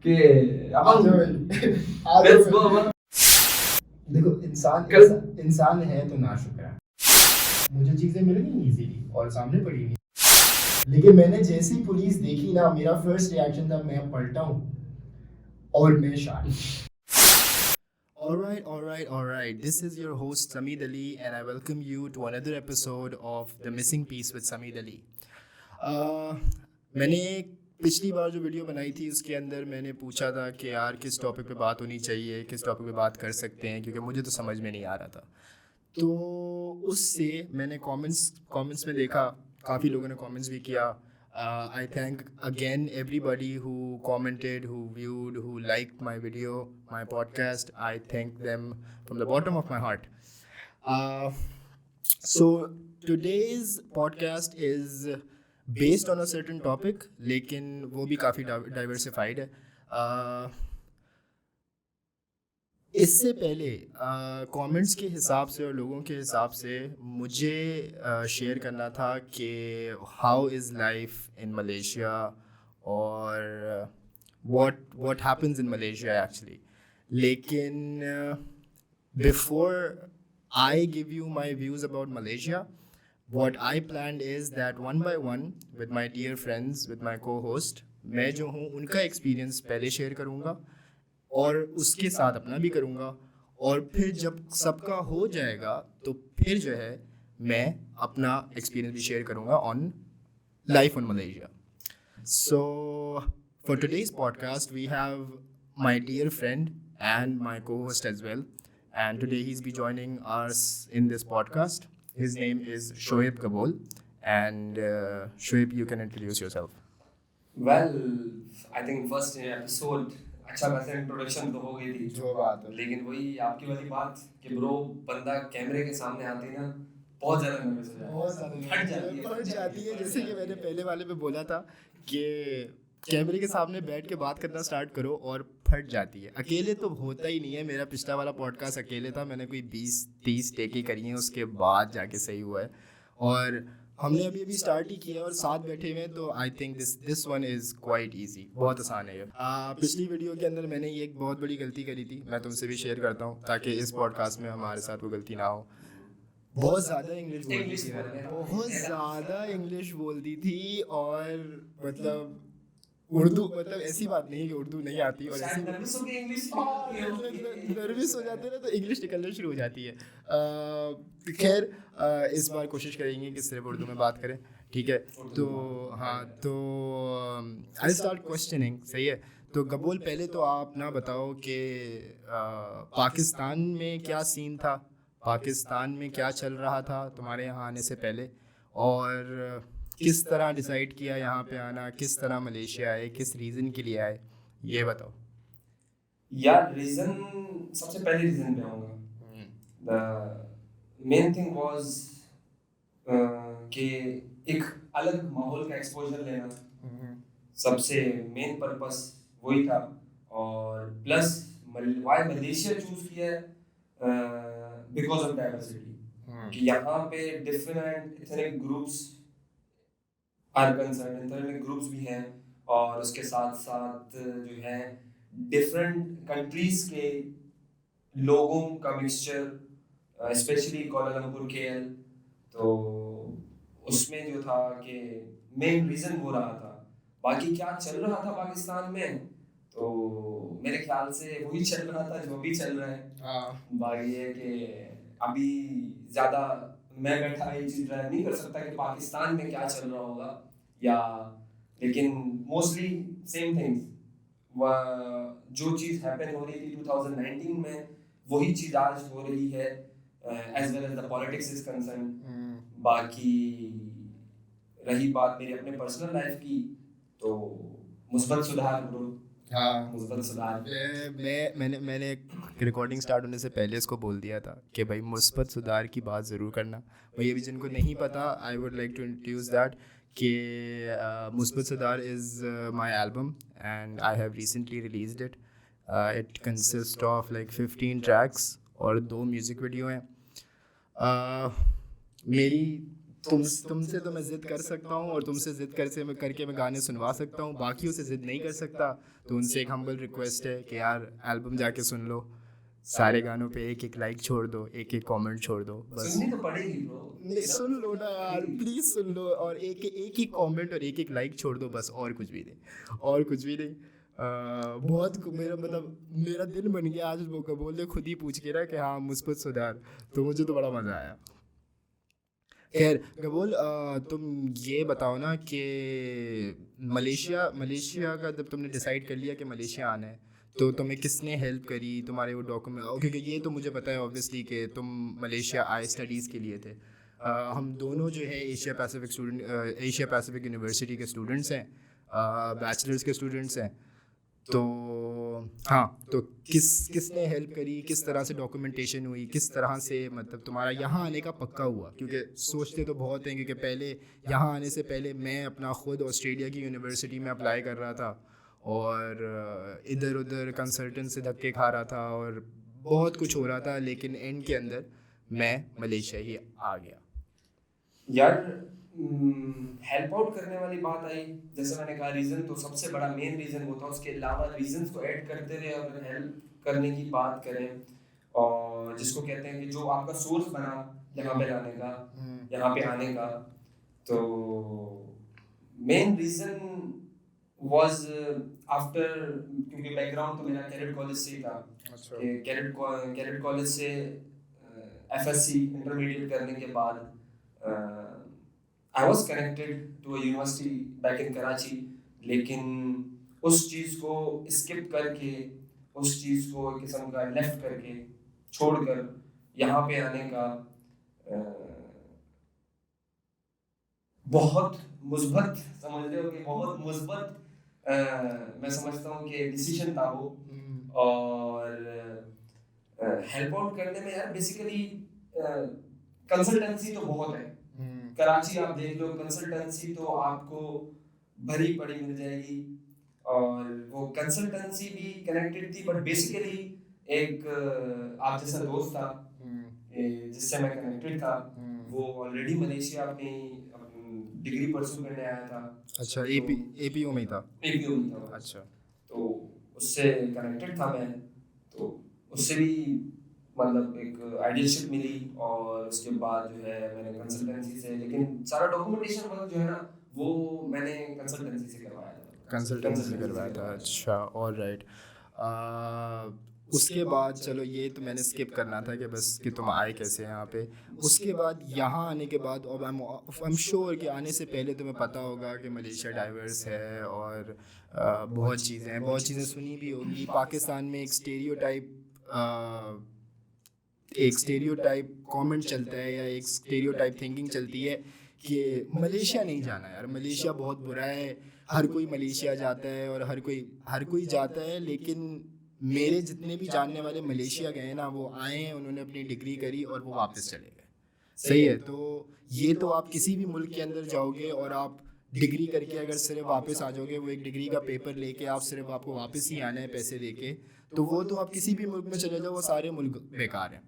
कि let's go. देखो इंसान है तो नाशुक्र है। मुझे चीजें मिल गई इजीली और सामने पड़ी हुई, लेकिन मैंने जैसी पुलिस देखी ना, मेरा फर्स्ट रिएक्शन था मैं पलटा हूँ और मैं शांत। Alright. This is your host Sameed Ali, and I welcome you to another episode of The Missing Piece with Sameed Ali. मैंने पिछली बार जो वीडियो बनाई थी उसके अंदर मैंने पूछा था कि यार किस टॉपिक पे बात होनी चाहिए, किस टॉपिक पे बात कर सकते हैं, क्योंकि मुझे तो समझ में नहीं आ रहा था। तो उससे मैंने कमेंट्स में देखा, काफ़ी लोगों ने कमेंट्स भी किया. आई thank again everybody who commented, who viewed, who liked my video, my podcast. I thank them from the bottom of my heart. So today's podcast is based on a certain topic, लेकिन वो भी काफ़ी diversified है. इससे पहले comments के हिसाब से और लोगों के हिसाब से मुझे शेयर करना था कि how is life in Malaysia और what happens in Malaysia actually. लेकिन before I give you my views about Malaysia, what I planned is that one by one with my dear friends, with my co-host, मैं जो हूँ उनका experience पहले share करूँगा और उसके साथ अपना भी करूँगा, और फिर जब सबका हो जाएगा तो फिर जो है मैं अपना एक्सपीरियंस भी शेयर करूँगा on life on Malaysia. So for today's podcast we have my dear friend and my co-host as well, and today he's be joining us in this podcast. His name is Shoaib Kabul, and Shoaib, you can introduce yourself. Well, I think first episode अच्छा खासा introduction तो हो गई थी, जो बात है, लेकिन वही आपकी वाली बात कि ब्रो बंदा कैमरे के सामने आते ही ना बहुत ज़्यादा नर्वस हो फट जाती है. जैसे कि मैंने पहले वाले में बोला था कि कैमरे के सामने बैठ के बात करना स्टार्ट करो और फट जाती है. अकेले तो होता ही नहीं है. मेरा पिछला वाला पॉडकास्ट अकेले था, मैंने कोई 20-30 टेकें करी हैं, उसके बाद जाके सही हुआ है. और हमने अभी स्टार्ट ही किया और साथ बैठे हुए हैं, तो I think this one is quite easy, बहुत आसान है ये. पिछली वीडियो के अंदर मैंने ये एक बहुत बड़ी गलती करी थी, मैं तुमसे भी शेयर करता हूँ ताकि इस पॉडकास्ट में हमारे साथ वो गलती ना हो. बहुत ज़्यादा इंग्लिश बोल दी थी और मतलब उर्दू, मतलब ऐसी बात नहीं है कि उर्दू नहीं आती, और ऐसी नर्वस हो जाते हैं ना तो इंग्लिश निकलना शुरू हो जाती है. खैर इस बार कोशिश करेंगे कि सिर्फ उर्दू में बात करें, ठीक है. तो हाँ, तो आई स्टार्ट क्वेश्चनिंग, सही है. तो गबूल, पहले तो आप ना बताओ कि पाकिस्तान में क्या सीन था, पाकिस्तान में क्या चल रहा था तुम्हारे यहाँ आने से पहले, और किस तरह डिसाइड किया यहाँ पे आना, किस तरह मलेशिया आए, किस रीज़न के लिए आए, ये बताओ. यार रीज़न, सबसे पहले रीज़न पे आऊँगा. द मेन थिंग वाज कि एक अलग माहौल का एक्सपोजर लेना, सबसे मेन पर्पस वही था. और प्लस वाई मलेशिया चूज किया बिकॉज ऑफ डाइवर्सिटी, कि यहाँ पे different ethnic groups are concern, ethnic groups भी हैं, और उसके साथ साथ जो है डिफरेंट कंट्रीज के लोगों का मिक्सचर, स्पेशली कोलालमपुर केएल. तो उसमें जो था कि मेन रीज़न वो रहा था. बाकी क्या चल रहा था पाकिस्तान में, तो मेरे ख्याल से वही चल रहा था जो भी चल रहा है. बाकी ये कि अभी ज़्यादा मैं बैठा ये चीज़ ड्राइव नहीं कर सकता कि पाकिस्तान में क्या चल रहा होगा, या लेकिन मोस्टली सेम थिंग्स, जो चीज़ हैपन हो रही थी 2019 में वही चीज़ आज हो रही है, as well as the politics is concern. बाकी रही बात मेरी अपने पर्सनल लाइफ की, तो मुस्बत सुधार ब्रो. हाँ, मुस्बत सुधार. मैंने रिकॉर्डिंग स्टार्ट होने से पहले इसको बोल दिया था कि भाई मुस्बत सुधार की बात ज़रूर करना. भाई अभी जिनको नहीं पता, I would like to introduce that कि Musbat Sudhar is my album and I have recently released it. It consist of like 15 tracks और 2 म्यूज़िक वीडियो हैं. मेरी तुमसे तो मैं जिद कर सकता हूँ, और तुमसे जिद करके मैं गाने सुनवा सकता हूँ, बाकियों से जिद नहीं कर सकता। तो उनसे एक हम्बल रिक्वेस्ट है कि यार एल्बम जाके सुन लो, सारे गानों पे एक एक लाइक छोड़ दो, एक एक कमेंट छोड़ दो बस। सुननी तो पड़ेगी ब्रो। नहीं, सुन लो ना यार, प्लीज सुन लो, और एक ही कमेंट और एक एक लाइक छोड़ दो बस, और कुछ भी नहीं, और कुछ भी नहीं। मेरा मतलब मेरा दिन बन गया आज वो बोल दे खुद ही पूछ के ना कि हाँ मुझ पर सुधार। तो मुझे तो बड़ा मज़ा आया। खैर कबूल, तुम ये बताओ ना कि मलेशिया मलेशिया का जब तुमने डिसाइड कर लिया कि मलेशिया आना है, तो तुम्हें किसने हेल्प करी तुम्हारे वो डॉक्यूमेंट? क्योंकि ये तो मुझे पता है ऑब्वियसली कि तुम मलेशिया आए स्टडीज़ के लिए थे। हम दोनों जो है एशिया पैसिफिक यूनिवर्सिटी के स्टूडेंट्स हैं, बैचलर्स के स्टूडेंट्स हैं। तो हाँ, तो किसने हेल्प करी, किस तरह से डॉक्यूमेंटेशन हुई, किस तरह से मतलब तुम्हारा यहाँ आने का पक्का हुआ? क्योंकि सोचते तो बहुत हैं, क्योंकि पहले यहाँ आने से पहले मैं अपना खुद ऑस्ट्रेलिया की यूनिवर्सिटी में अप्लाई कर रहा था, और इधर उधर कंसल्टेंट से धक्के खा रहा था, और बहुत कुछ हो रहा था, लेकिन एंड के अंदर मैं मलेशिया ही आ गया। यार हेल्प आउट करने वाली बात आई, जैसे मैंने कहा रीजन तो सबसे बड़ा मेन रीजन वो था। उसके अलावा रीजंस को ऐड करते हुए अगर हेल्प करने की बात करें, और जिसको कहते हैं कि जो आपका सोर्स बना यहाँ पे लाने का, यहाँ पे आने का, तो मेन रीजन वाज आफ्टर, क्योंकि बैकग्राउंड तो मेरा कैरेट कॉलेज से ही था। अच्छा। कि कैरेट कॉलेज से एफएससी इंटरमीडिएट करने के बाद I was connected to a university back in Karachi, लेकिन उस चीज़ को स्किप करके, उस चीज़ को एक किस्म का लेफ्ट करके, छोड़कर यहाँ पे आने का बहुत मुस्बत, समझ रहे हो कि बहुत मुस्बत मैं समझता हूँ कि डिसीजन था वो। और हेल्प आउट करने में यार बेसिकली कंसल्टेंसी तो बहुत है। कराची आप देख लो, कंसल्टेंसी तो आपको भरी पड़ी मिल जाएगी, और वो कंसल्टेंसी भी कनेक्टेड थी, बट बेसिकली एक आप जैसा दोस्त था जिससे मैं कनेक्टेड था, वो ऑलरेडी मलेशिया अपनी डिग्री परस्यू करने आया था। अच्छा, एपीओ में ही था? एपीओ में था वो। अच्छा। तो उससे कनेक्टेड था मैं, तो उससे भी मतलब एक आइडियलशिप मिली, और उसके बाद जो है मैंने कंसल्टेंसी से, लेकिन सारा डॉक्यूमेंटेशन वर्क जो है ना वो मैंने कंसल्टेंसी से करवाया था। कंसल्टेंसी से करवाया था, अच्छा, ऑल राइट। उसके बाद चलो ये तो मैंने स्किप करना था कि बस कि तुम आए कैसे यहाँ पे। उसके बाद यहाँ आने के बाद, और आई एम श्योर कि आने से पहले तुम्हें पता होगा कि मलेशिया डाइवर्स है, और बहुत चीज़ें सुनी भी होगी। पाकिस्तान में एक स्टेरियोटाइप कमेंट चलता है, या एक स्टेरियोटाइप थिंकिंग चलती है कि मलेशिया नहीं जाना यार, मलेशिया बहुत बुरा है। हर कोई मलेशिया जाता है, और हर कोई जाता है, लेकिन मेरे जितने भी जानने वाले मलेशिया गए ना, वो आए हैं, उन्होंने अपनी डिग्री करी और वो वापस चले गए। सही है? तो ये तो आप किसी भी मुल्क के अंदर जाओगे और आप डिग्री करके अगर सिर्फ वापस आ जाओगे, वो एक डिग्री का पेपर लेके आप सिर्फ आपको वापस ही आना है पैसे देके, तो वो तो आप किसी भी मुल्क में चले जाओ, वो सारे मुल्क बेकार हैं।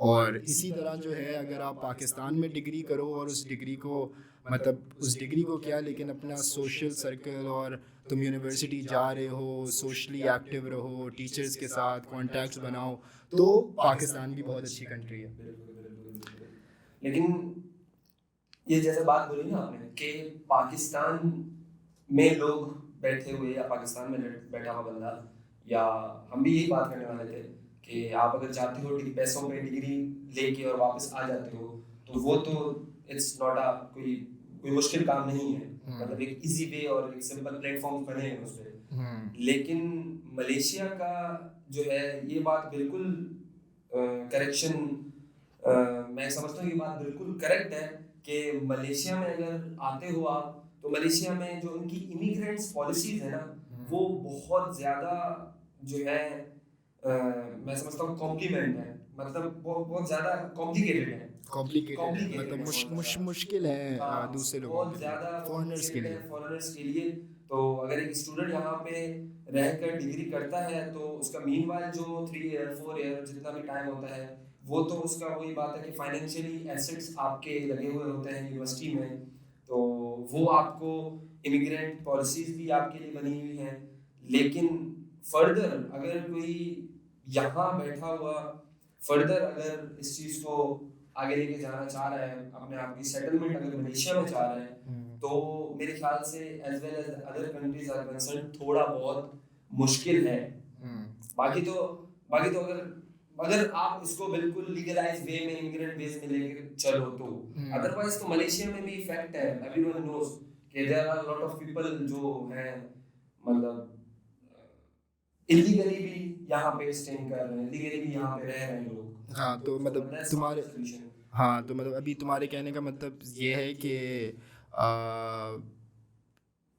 और इसी तरह जो है, अगर आप पाकिस्तान में डिग्री करो और उस डिग्री को मतलब उस डिग्री को क्या, लेकिन अपना सोशल सर्कल, और तुम यूनिवर्सिटी जा रहे हो, सोशली एक्टिव रहो, टीचर्स के साथ कॉन्टैक्ट्स बनाओ, तो पाकिस्तान भी बहुत अच्छी कंट्री है। लेकिन ये जैसे बात बोली ना आपने कि पाकिस्तान में लोग बैठे हुए, या पाकिस्तान में बैठा हुआ बंदा, या हम भी यही बात करने वाले थे कि आप अगर जाते हो पैसों पे डिग्री लेके और वापस आ जाते हो, तो वो तो इट्स नॉट अ कोई कोई मुश्किल काम नहीं है। मतलब एक इजी वे और एक सिंपल प्लेटफॉर्म बने हैं उस पर। लेकिन मलेशिया का जो है ये बात बिल्कुल करेक्शन, मैं समझता हूँ ये बात बिल्कुल करेक्ट है कि मलेशिया में अगर आते हो आप, तो मलेशिया में जो उनकी इमिग्रेंट्स पॉलिसीज है ना, वो बहुत ज़्यादा जो है मैं समझता हूँ कॉम्प्लीमेंट है, मतलब वो बहुत ज़्यादा कॉम्प्लिकेटेड है। मतलब मुश्किल है दूसरे लोगों बहुत के लिए, ज़्यादा फॉरेनर्स के लिए। फॉरेनर्स के लिए। तो अगर एक स्टूडेंट यहाँ पे रहकर डिग्री करता है, तो उसका मीनवाइल जो 3 ईयर 4 ईयर जितना भी टाइम होता है, वो तो उसका वही बात है कि फाइनेंशियली एसेट्स आपके लगे हुए होते हैं यूनिवर्सिटी में, तो वो आपको इमिग्रेंट पॉलिसीज भी आपके लिए बनी हुई हैं। लेकिन फर्दर अगर कोई यहाँ बैठा हुआ फर्दर अगर इस चीज़ को आगे लेके जाना चाह रहा है, अपने आप की सेटलमेंट अगर मलेशिया में चाह रहा है, तो मेरे ख्याल से as well as other countries are concern थोड़ा बहुत मुश्किल है। बाकी तो अगर अगर आप इसको बिल्कुल लीगलाइज वे में इमिग्रेंट बेस में लेकर चलो तो अदरवाइज तो मलेशिया में भी फैक्ट है, एवरीवन नोस कि there are lot of people जो हैं मतलब इलीगली भी यहाँ पे स्टेइंग कर रहे हैं, लीगली भी यहाँ पे रह रहे हैं लोग। हाँ तो मतलब that's तुम्हारे not the solution. हाँ तो मतलब अभी तुम्हारे कहने का मतलब ये है कि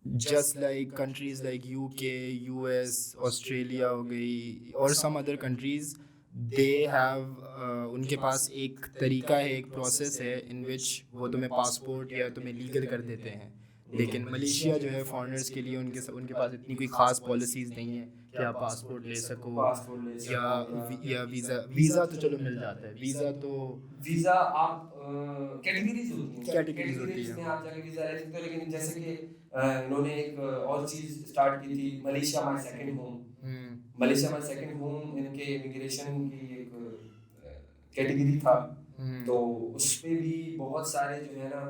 just like countries like UK, US, Australia हो गई और some other countries, they have उनके पास एक तरीका है, एक प्रोसेस है इन विच वो तुम्हें पासपोर्ट या तुम्हें लीगल कर देते हैं। लेकिन मलेशिया जो है फॉरेनर्स के लिए उनके पास इतनी कोई ख़ास पॉलिसीज़ नहीं है कि आप पासपोर्ट ले सको पासपोर्ट ले सको या वीज़ा तो चलो मिल जाता है, वीजा आप कैटेगरीज होती हैं, कैटेगरीज होती कैटेगरीज है। में आप जाके वीजा ले सकते हो। लेकिन जैसे कि इन्होंने एक और चीज स्टार्ट की थी, Malaysia my second home. Malaysia my second home इनके इमिग्रेशन की एक कैटेगरी था, तो उस पे भी बहुत सारे जो है ना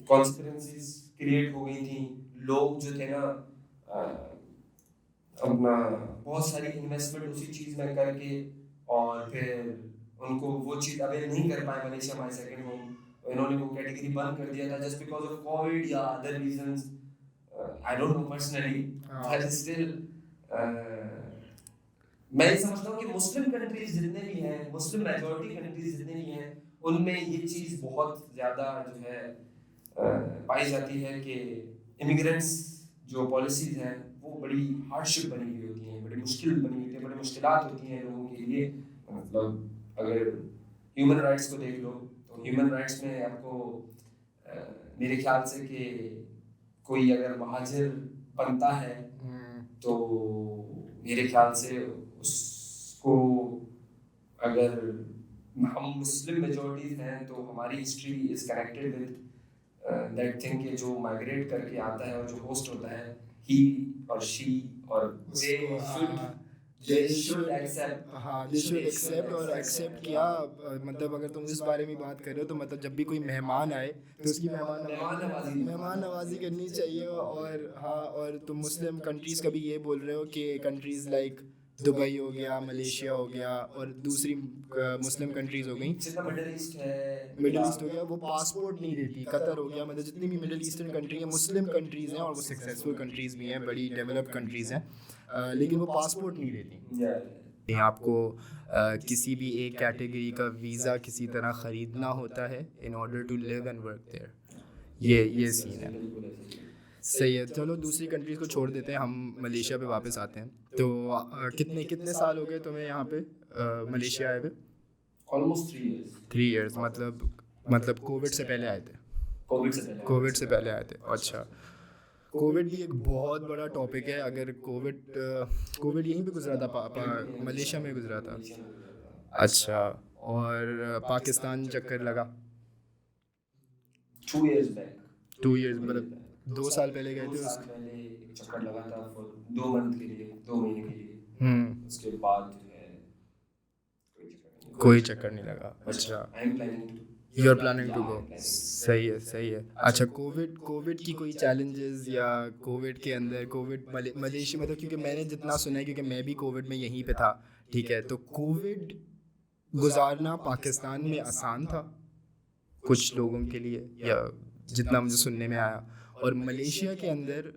कॉन्स्पिरेसीज क्रिएट हो गई थी। लोग जो थे ना अपना बहुत सारी इन्वेस्टमेंट उसी चीज़ में करके और फिर उनको वो चीज़ अवेल नहीं कर पाए मलेशिया माय सेकंड होम, इन्होंने वो कैटेगरी बंद कर दिया था जस्ट बिकॉज ऑफ कोविड या other reasons. I don't know personally, but still मैं ये समझता हूँ कि मुस्लिम कंट्रीज जितने भी हैं, मुस्लिम मेजॉरिटी कंट्रीज जितने भी हैं, उनमें ये चीज़ बहुत ज़्यादा जो है पाई जाती है कि इमिग्रेंट्स जो पॉलिसीज हैं वो बड़ी हार्डशिप बनी हुई होती हैं, बड़ी मुश्किल बनी होती है, बड़ी मुश्किलात होती हैं लोगों के लिए। मतलब अगर ह्यूमन राइट्स को देख लो तो ह्यूमन राइट्स में आपको मेरे ख्याल से कि कोई अगर महाजिर बनता है तो मेरे ख्याल से उसको, अगर हम मुस्लिम मेजॉरिटीज हैं तो हमारी history is connected with that thing कि जो माइग्रेट करके आता है और जो होस्ट होता है, ही और शी और they should accept और एक्सेप्ट किया। मतलब अगर तुम इस बारे में बात कर रहे हो तो मतलब जब भी कोई मेहमान आए तो उसकी मेहमान नवाजी करनी चाहिए। और हाँ, और तुम मुस्लिम कंट्रीज़ का भी ये बोल रहे हो कि कंट्रीज़ लाइक दुबई हो गया, मलेशिया हो गया और दूसरी मुस्लिम कंट्रीज़ हो गई, मिडिल ईस्ट हो गया, वो पासपोर्ट नहीं देती। कतर हो गया, मतलब जितनी भी मिडिल ईस्टर्न कंट्री है मुस्लिम कंट्रीज़ हैं और वो सक्सेसफुल कंट्रीज़ भी हैं, बड़ी डेवलप्ड कंट्रीज़ हैं, लेकिन वो पासपोर्ट नहीं देती। आपको किसी भी एक कैटेगरी का वीज़ा किसी तरह ख़रीदना होता है in order to live and work there. ये सीन है। सही है, चलो दूसरी कंट्रीज़ को छोड़ देते हैं, हम मलेशिया पे वापस आते हैं। तो कितने साल हो गए तुम्हें यहाँ पे मलेशिया आए हुए? Almost 3 years। 3 years, मतलब कोविड से पहले आए थे? कोविड से पहले आए थे, अच्छा। कोविड भी एक बहुत बड़ा टॉपिक है। अगर कोविड यहीं पे गुजरा था, मलेशिया में गुजरा था? अच्छा, और पाकिस्तान चक्कर लगा? 2 years back। 2 years मतलब 2 साल पहले गए थे? 2 साल पहले एक चक्कर लगा था फॉर 2 मंथ के लिए, 2 महीने के लिए। उसके बाद जो है कोई चक्कर नहीं लगा। अच्छा, I am planning to. You are planning to go? सही है। अच्छा, कोविड की कोई चैलेंजेस या कोविड के अंदर मलेशिया, मतलब क्योंकि मैंने जितना सुना है, क्योंकि मैं भी कोविड में यहीं पे था, ठीक है, तो कोविड गुजारना पाकिस्तान में आसान था कुछ लोगों के लिए, या जितना मुझे सुनने में आया, और मलेशिया के अंदर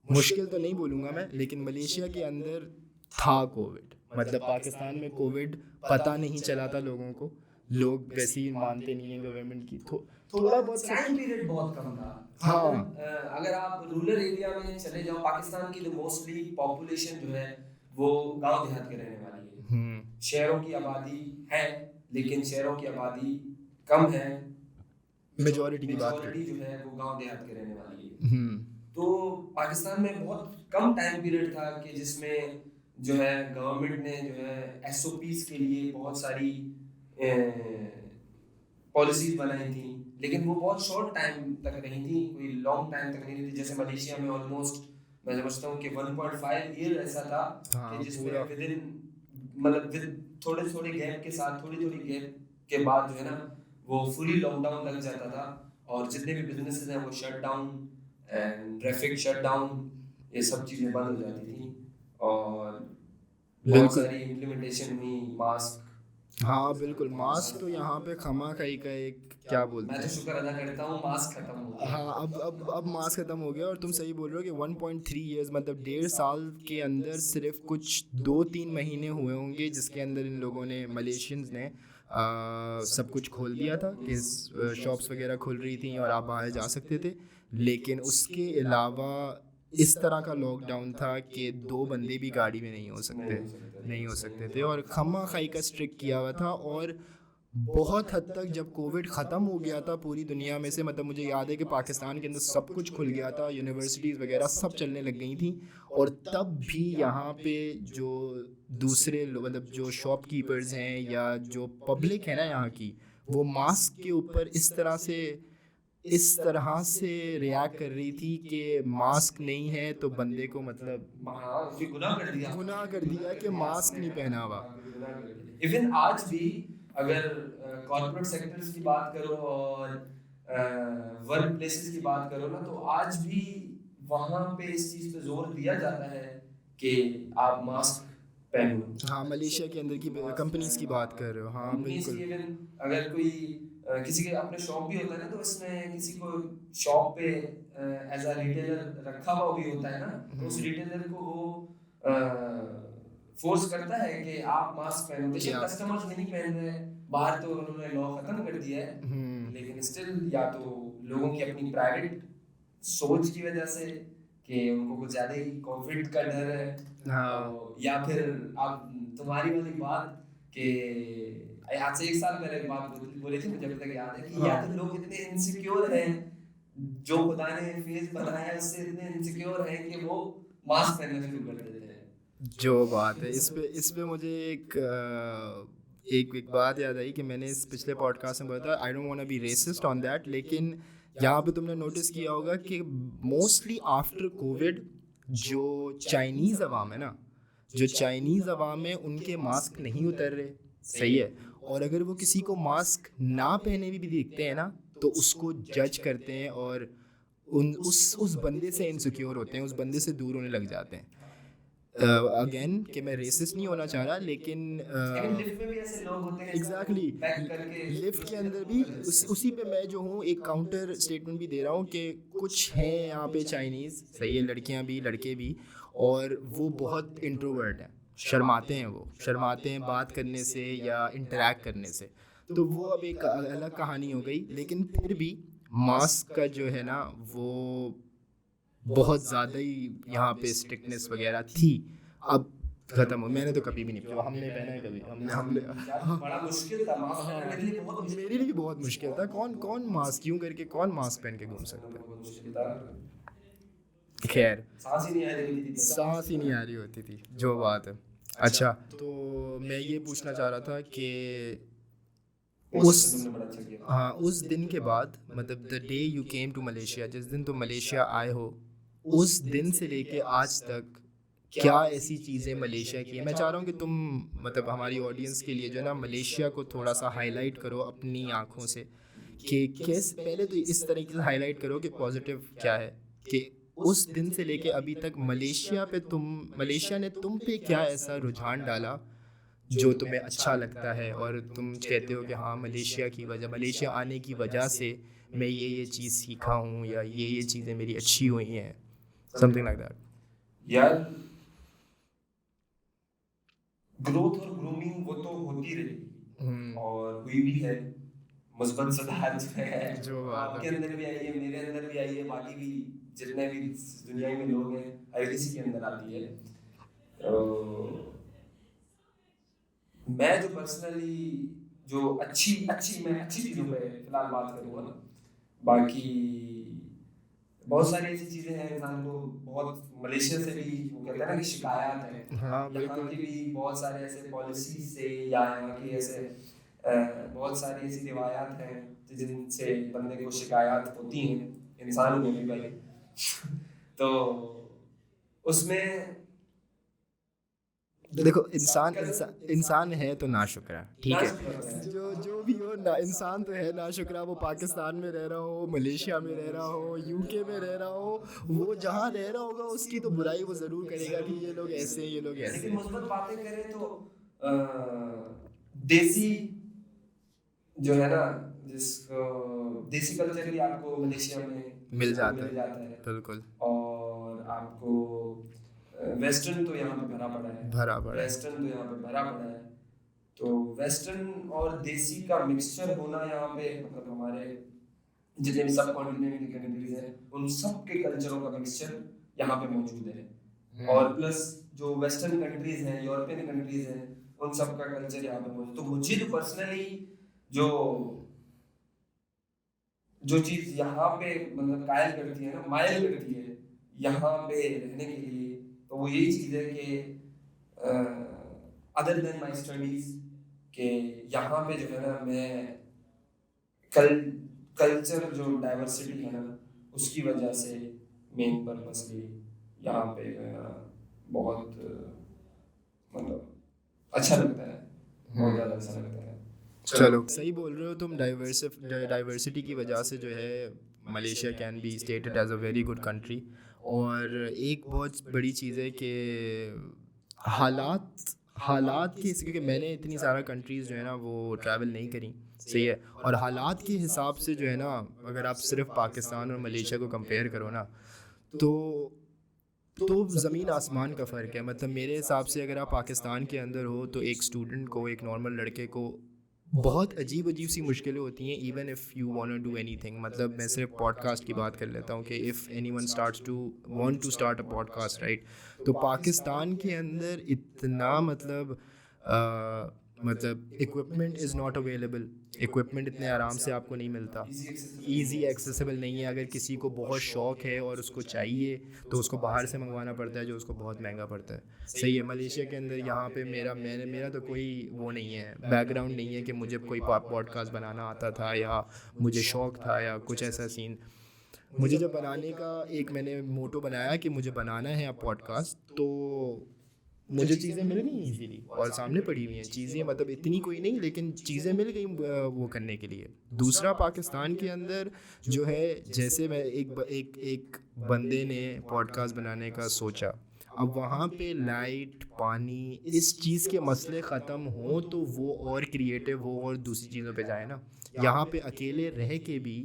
मुश्किल तो नहीं बोलूँगा मैं, लेकिन मलेशिया के अंदर था कोविड, मतलब पाकिस्तान में कोविड पता नहीं चला था लोगों को, लोग वैसे ही मानते नहीं हैं गवर्नमेंट की, थोड़ा बहुत टाइम पीरियड बहुत कम था। हाँ, अगर आप रूरल एरिया में चले जाओ, पाकिस्तान की मोस्टली पॉपुलेशन जो है वो गांव देहात के रहने वाली है। शहरों की आबादी है, लेकिन शहरों की आबादी कम है, मेजॉरिटी की बात मेजॉरिटी जो है वो गांव देहात के रहने वाली है। तो पाकिस्तान में बहुत कम टाइम पीरियड था कि जिसमें जो है गवर्नमेंट ने जो है एसओपीज के लिए बहुत सारी पॉलिसीज बनाई थी, लेकिन वो बहुत शॉर्ट टाइम तक रही थी, कोई लॉन्ग टाइम तक नहीं रही थी। जैसे मलेशिया में ऑलमोस्ट मैं समझता हूँ कि 1.5 ईयर ऐसा था हाँ कि जिसमें पूरा। विद इन मतलब विद थोड़े थोड़े गैप के साथ, थोड़ी थोड़ी गैप के बाद जो है ना वो फुली लॉकडाउन लग जाता था, और जितने भी बिजनेसेस हैं वो shut down and traffic shut down, ये सब चीज़ें बंद हो जाती थी। और बहुत बिल्कुल। सारी इम्प्लीमेंटेशन हुई मास्क। हाँ बिल्कुल, मास्क तो यहाँ पे खमा खाई का एक क्या मैं बोलते तो हैं। शुक्र अदा करता हूँ मास्क खत्म हो गया। हाँ अब मास्क खत्म हो गया, और तुम सही बोल रहे हो कि 1.3 इयर्स मतलब 1.5 साल के अंदर सिर्फ कुछ 2-3 महीने हुए होंगे जिसके अंदर इन लोगों ने, मलेशियंस ने सब कुछ खोल दिया था कि शॉप्स वगैरह खुल रही थी और आप बाहर जा सकते थे। लेकिन उसके अलावा इस तरह का लॉकडाउन था कि 2 बंदे भी गाड़ी में नहीं हो नहीं सकते, हो सकता नहीं हो था, सकते थे, और खमा खाई का स्ट्रिक्ट किया हुआ था। और बहुत हद तक जब कोविड ख़त्म हो गया था पूरी दुनिया में से, मतलब मुझे याद है कि पाकिस्तान के अंदर सब कुछ खुल गया था, यूनिवर्सिटीज़ वगैरह सब चलने लग गई थी, और तब भी यहाँ पे जो दूसरे मतलब जो शॉपकीपर्स हैं या जो पब्लिक है ना यहाँ की, वो मास्क के ऊपर इस तरह से रिएक्ट कर रही थी कि मास्क नहीं है तो बंदे को मतलब हाँ कोई गुनाह कर दिया, गुनाह कर दिया कि मास्क नहीं पहना हुआ। हाँ कोई गुनाह कर दिया। इवन आज भी अगर कॉर्पोरेट सेक्टर्स की बात करो और वर्क प्लेसेस की बात करो ना, तो आज भी वहाँ पे इस चीज़ पे जोर दिया जाता है कि आप मास्क पहनो। हाँ मलेशिया के अंदर की कंपनीज की बात कर रहे हो, हाँ कंपनीज की बिल्कुल। इवन अगर कोई किसी के अपने शॉप भी होता है ना, तो इसमें किसी को शॉप पे एज अ रिटेलर रखा हुआ भी होता है ना, तो उस रिटेलर को वो फोर्स करता है कि आप मास्क पहनो। बेशक क्या। कस्टमर्स नहीं पहन रहे हैं, बाहर तो उन्होंने लॉ खत्म कर दिया है, लेकिन स्टिल या तो लोगों की अपनी प्राइवेट सोच की वजह से कि उनको कुछ ज़्यादा ही कोविड का डर है, हाँ या फिर आप तुम्हारी वाली बात कि आज से 1 साल पहले की बात बोली थी, मुझे अभी तक याद है कि या तो लोग इतने इनसिक्योर हैं, जो खुदा ने फेस बनाया है उससे इतने इनसिक्योर हैं कि वो मास्क पहनना शुरू कर देते हैं। जो बात है इस पे मुझे एक बात याद आई कि मैंने इस पिछले पॉडकास्ट में बताया, I don't want to be racist on that, लेकिन यहाँ पे तुमने नोटिस किया होगा कि मोस्टली आफ्टर कोविड जो चाइनीज़ अवाम है ना, जो चाइनीज़ अवाम है उनके मास्क नहीं उतर रहे, सही है, और अगर वो किसी को मास्क ना पहने भी दिखते हैं ना तो उसको जज करते हैं, और उस बंदे से इनसिक्योर होते हैं, उस बंदे से दूर होने लग जाते हैं। अगेन कि मैं रेसिस्ट नहीं होना चाह रहा, लेकिन इवन लिफ्ट में भी ऐसे लोग होते हैं जो एग्जैक्टली पैक करके लिफ्ट के उसके अंदर अंदर भी घुस जाते हैं। उसी पे मैं जो हूँ एक काउंटर स्टेटमेंट भी दे रहा हूँ कि कुछ हैं यहाँ पे चाइनीज़, सही है, लड़कियाँ भी लड़के भी, और वो बहुत इंट्रोवर्ट हैं, शर्माते हैं, वो शर्माते हैं बात करने से या इंटरेक्ट करने से, तो वो अब एक अलग कहानी हो गई। लेकिन फिर भी मास्क का जो है ना वो बहुत ज़्यादा ही यहाँ पे स्ट्रिक्टनेस वगैरह थी। अब खत्म हो, मैंने तो कभी भी नहीं पहना, हमने पहना है कभी, हमने यार बड़ा मुश्किल था मास्क पहनना, मेरे लिए बहुत मुश्किल मेरे लिए भी बहुत मुश्किल था, कौन कौन मास्क क्यों करके कौन मास्क पहन के घूम सकता बहुत मुश्किल था, है। खैर, सांस ही नहीं आ रही थी, सांस ही नहीं आ रही होती थी, जो बात है। अच्छा, तो मैं ये पूछना चाह रहा था कि उस तुमने बड़ा अच्छा किया। हाँ उस दिन के बाद, मतलब the day you came to Malaysia, जिस दिन तुम मलेशिया आए हो, उस दिन से लेके आज तक क्या ऐसी चीज़ें मलेशिया की है, मैं चाह रहा हूँ कि तुम मतलब हमारी ऑडियंस के लिए जो है ना मलेशिया को थोड़ा सा हाईलाइट करो अपनी आँखों से, कि कैसे, पहले तो इस तरीके से हाईलाइट करो कि पॉजिटिव क्या है, कि उस दिन से लेके अभी तक मलेशिया ने तुम पे क्या ऐसा रुझान डाला जो तुम्हें अच्छा लगता है, और तुम कहते हो कि हाँ मलेशिया आने की वजह से मैं ये चीज़ सीखा हूँ, या ये चीज़ें मेरी अच्छी हुई हैं, समथिंग लाइक दैट। यार ग्रोथ और ग्रूमिंग वो तो होती रहेगी और हुई भी है, मुस्बत सुधार जो है जो वो बात आपके है। अंदर भी आई है, मेरे अंदर भी आई है, बाकी भी जितने भी दुनिया में लोग हैं हर किसी के अंदर आती है। तो मैं जो पर्सनली जो अच्छी अच्छी मैं अच्छी चीज़ों पे फिलहाल बात करूँगा, बाकी बहुत सारी ऐसी चीज़ें हैं इंसान को बहुत मलेशिया से भी वो कहते हैं ना कि शिकायत है। हाँ यहाँ बिल्कुल। की भी बहुत सारे ऐसे पॉलिसी से या यहाँ की ऐसे बहुत सारी ऐसी रिवायात हैं जिनसे बंदे को शिकायत होती हैं, इंसान को भी भाई। तो उसमें देखो इंसान इंसान है तो नाशुक्रा, ठीक है। नाशुक्र होता है। जो भी हो ना, इंसान तो है नाशुक्रा। वो पाकिस्तान में रह रहा हो, मलेशिया में रह रहा हो, यूके में रह रहा हो, वो जहाँ रह रहा होगा उसकी तो बुराई वो ज़रूर करेगा कि ये लोग ऐसे हैं, ये लोग ऐसे लेकिन हैं। मुस्बत बातें करें तो देसी जो है ना, जिसको देसी कल्चर भी आपको मलेशिया में मिल जाता मिल है, जाता है। बिल्कुल और आपको वेस्टर्न तो यहाँ पे भरा पड़ा है, भरा पड़ा है। वेस्टर्न तो यहाँ पे भरा पड़ा है। तो वेस्टर्न और देसी का मिक्सचर होना यहाँ पे, मतलब हमारे जितने भी सब कॉन्टिनेंट की कंट्रीज हैं उन सब के कल्चरों का मिक्सचर यहाँ पे मौजूद है। और प्लस जो वेस्टर्न कंट्रीज हैं, यूरोपियन कंट्रीज हैं, उन सब का कल्चर यहाँ पे मौजूद। तो मुझे जो पर्सनली जो जो चीज़ यहाँ पे मतलब कायल करती है ना, मायल करती है यहाँ पे रहने के लिए, तो वो यही चीज़ है कि अदर देन माई स्टडीज़, कि यहाँ पे जो है ना मैं कल कल्चर जो डाइवर्सिटी है ना उसकी वजह से मेन पर्पसली यहाँ पे जो है ना बहुत मतलब अच्छा लगता है, बहुत ज़्यादा अच्छा लगता है। चलो सही बोल रहे हो तुम। डाइवर्सिटी की वजह से जो है Malaysia can be stated as a very good country. और एक बहुत बड़ी चीज़ है कि हालात हालात के, क्योंकि मैंने इतनी सारा कंट्रीज़ जो है ना वो ट्रैवल नहीं करी, सही है। और हालात के हिसाब से जो है ना, अगर आप सिर्फ पाकिस्तान और मलेशिया को कंपेयर करो ना, तो ज़मीन आसमान का फ़र्क है। मतलब मेरे हिसाब से अगर आप पाकिस्तान के अंदर हो तो एक स्टूडेंट को, एक नॉर्मल लड़के को बहुत अजीब अजीब सी मुश्किलें होती हैं, even if you want to do anything. मतलब मैं सिर्फ पॉडकास्ट की बात कर लेता हूँ कि if anyone starts to want to start a podcast, right, तो पाकिस्तान के अंदर इतना मतलब equipment is not available. Equipment इतने आराम से आपको नहीं मिलता, ईज़ी एक्सेसिबल नहीं है। अगर किसी को बहुत शौक़ है और उसको चाहिए तो उसको बाहर से मंगवाना पड़ता है, जो उसको बहुत महंगा पड़ता है, सही है। मलेशिया के अंदर यहाँ पे मेरा तो कोई वो नहीं है, बैकग्राउंड नहीं है कि मुझे कोई पॉडकास्ट बनाना आता था या मुझे शौक़ था या कुछ ऐसा सीन। मुझे जब बनाने का एक मैंने मोटो बनाया कि मुझे बनाना है अब पॉडकास्ट, तो मुझे चीज़ें मिल गई इजीली और सामने पड़ी हुई हैं चीज़ें। मतलब इतनी कोई नहीं, लेकिन चीज़ें मिल गई वो करने के लिए। दूसरा, पाकिस्तान के अंदर जो है, जैसे मैं एक बंदे ने पॉडकास्ट बनाने का सोचा, अब वहाँ पे लाइट, पानी, इस चीज़ के मसले ख़त्म हों तो वो और क्रिएटिव हो और दूसरी चीज़ों पे जाए ना। यहाँ पे अकेले रह के भी